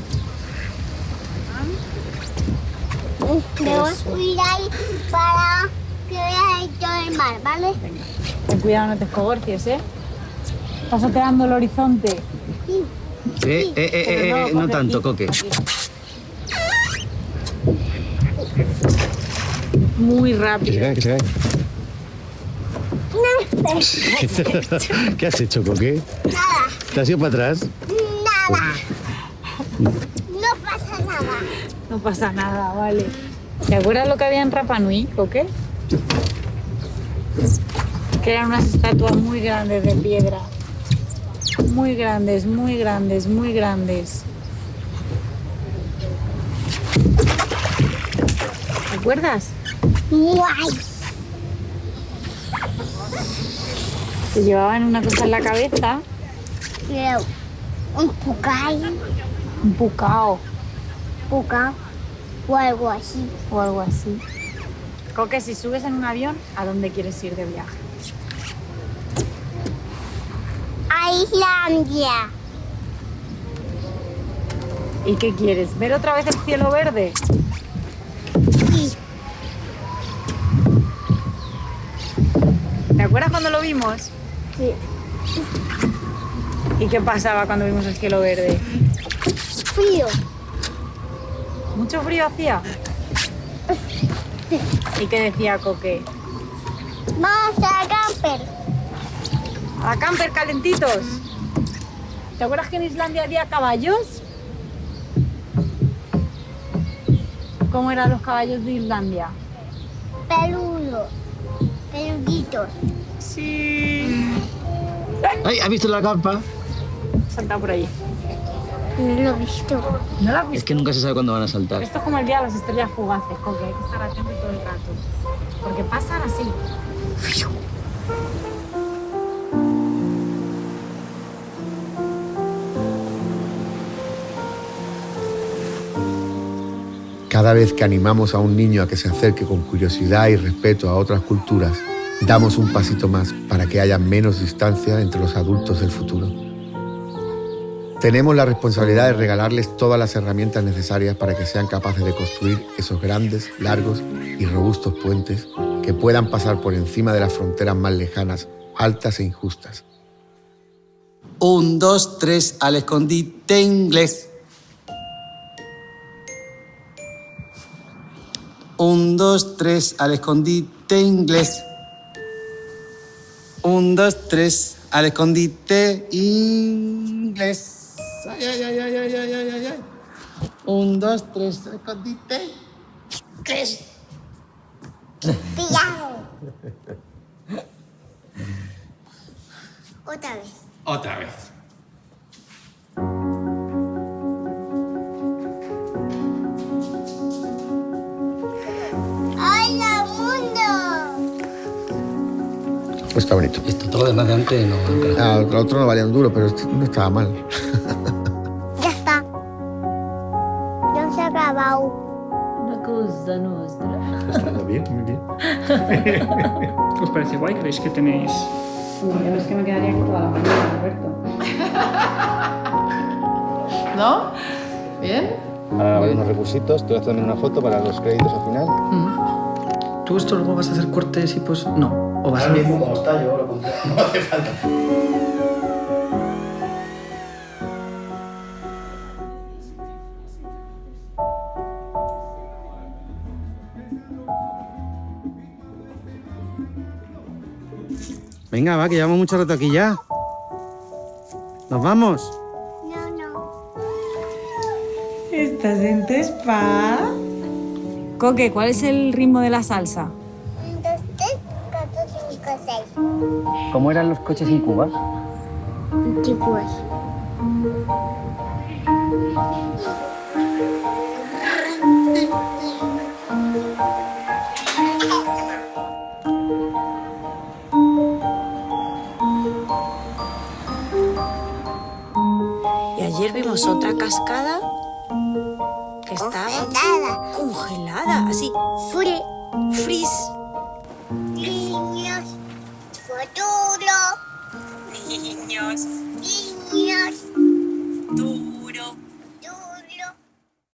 Me voy a ir ahí para que veas todo el mar, ¿vale? Ten cuidado, no te escoborcies, ¿eh? Estás oteando el horizonte. Sí. Pero No Coque, tanto, aquí, Coque. aquí. Muy rápido. Que se cae. ¿Qué has hecho, Coque? Nada, ¿Te has ido para atrás? nada. No pasa nada. No pasa nada, vale. ¿Te acuerdas lo que había en Rapa Nui, Coque? Que eran unas estatuas muy grandes de piedra. Muy grandes. ¿Te acuerdas? Guay. Se llevaban una cosa en la cabeza, Quiero un pucay, un pucao puca o algo así. o algo así. Coque, si subes en un avión, ¿a dónde quieres ir de viaje? A Islandia. ¿Y qué quieres? ¿Ver otra vez el cielo verde? Sí. ¿Te acuerdas cuando lo vimos? Sí. ¿Y qué pasaba cuando vimos el cielo verde? Frío. ¿Mucho frío hacía? ¿Y qué decía Coque? Vamos a camper. ¿A camper calentitos? ¿Te acuerdas que en Islandia había caballos? ¿Cómo eran los caballos de Islandia? Peludos. Peluditos. Sí. ¡Ay! ¿Has visto la carpa? Salta por allí. No lo he visto. ¿No lo has Es visto? que nunca se sabe cuándo van a saltar. Esto es como el día de las estrellas fugaces, Coque. Hay que estar atento todo el rato. Porque pasan así. Cada vez que animamos a un niño a que se acerque con curiosidad y respeto a otras culturas, damos un pasito más para que haya menos distancia entre los adultos del futuro. Tenemos la responsabilidad de regalarles todas las herramientas necesarias para que sean capaces de construir esos grandes, largos y robustos puentes que puedan pasar por encima de las fronteras más lejanas, altas e injustas. 1, 2, 3, al escondite inglés. 1, 2, 3, al escondite inglés. 1, 2, 3, al escondite inglés. Ay, ay, ay, ay, ay, ay, ay, ay. 1, 2, 3, al escondite inglés. Pillado. Otra vez. Otra vez. ¡Hola, mundo! Pues está bonito. Esto todo de más de antes no. El otro no valía un duro, pero este no estaba mal. Ya está. Yo Está bien, muy bien. ¿Os parece guay? ¿Creéis que tenéis...? Yo es que me quedaría aquí toda la mañana, Alberto. ¿No? ¿Bien? Ahora voy a unos requisitos, te voy a hacer una foto para los créditos al final. ¿Tú esto luego vas a hacer cortes y pues no? ¿O vas Ahora a... mismo como está, yo lo compré. No hace falta. Venga, va, que llevamos mucho rato aquí ya. ¿Nos vamos? No. ¿Estás en tu spa? Coque, ¿cuál es el ritmo de la salsa? 1, 2, 3, 4, 5, 6. ¿Cómo eran los coches en Cuba? Antiguos. Y ayer vimos otra cascada que estaba congelada, así. Freeze. Niños. Futuro. Niños. Niños.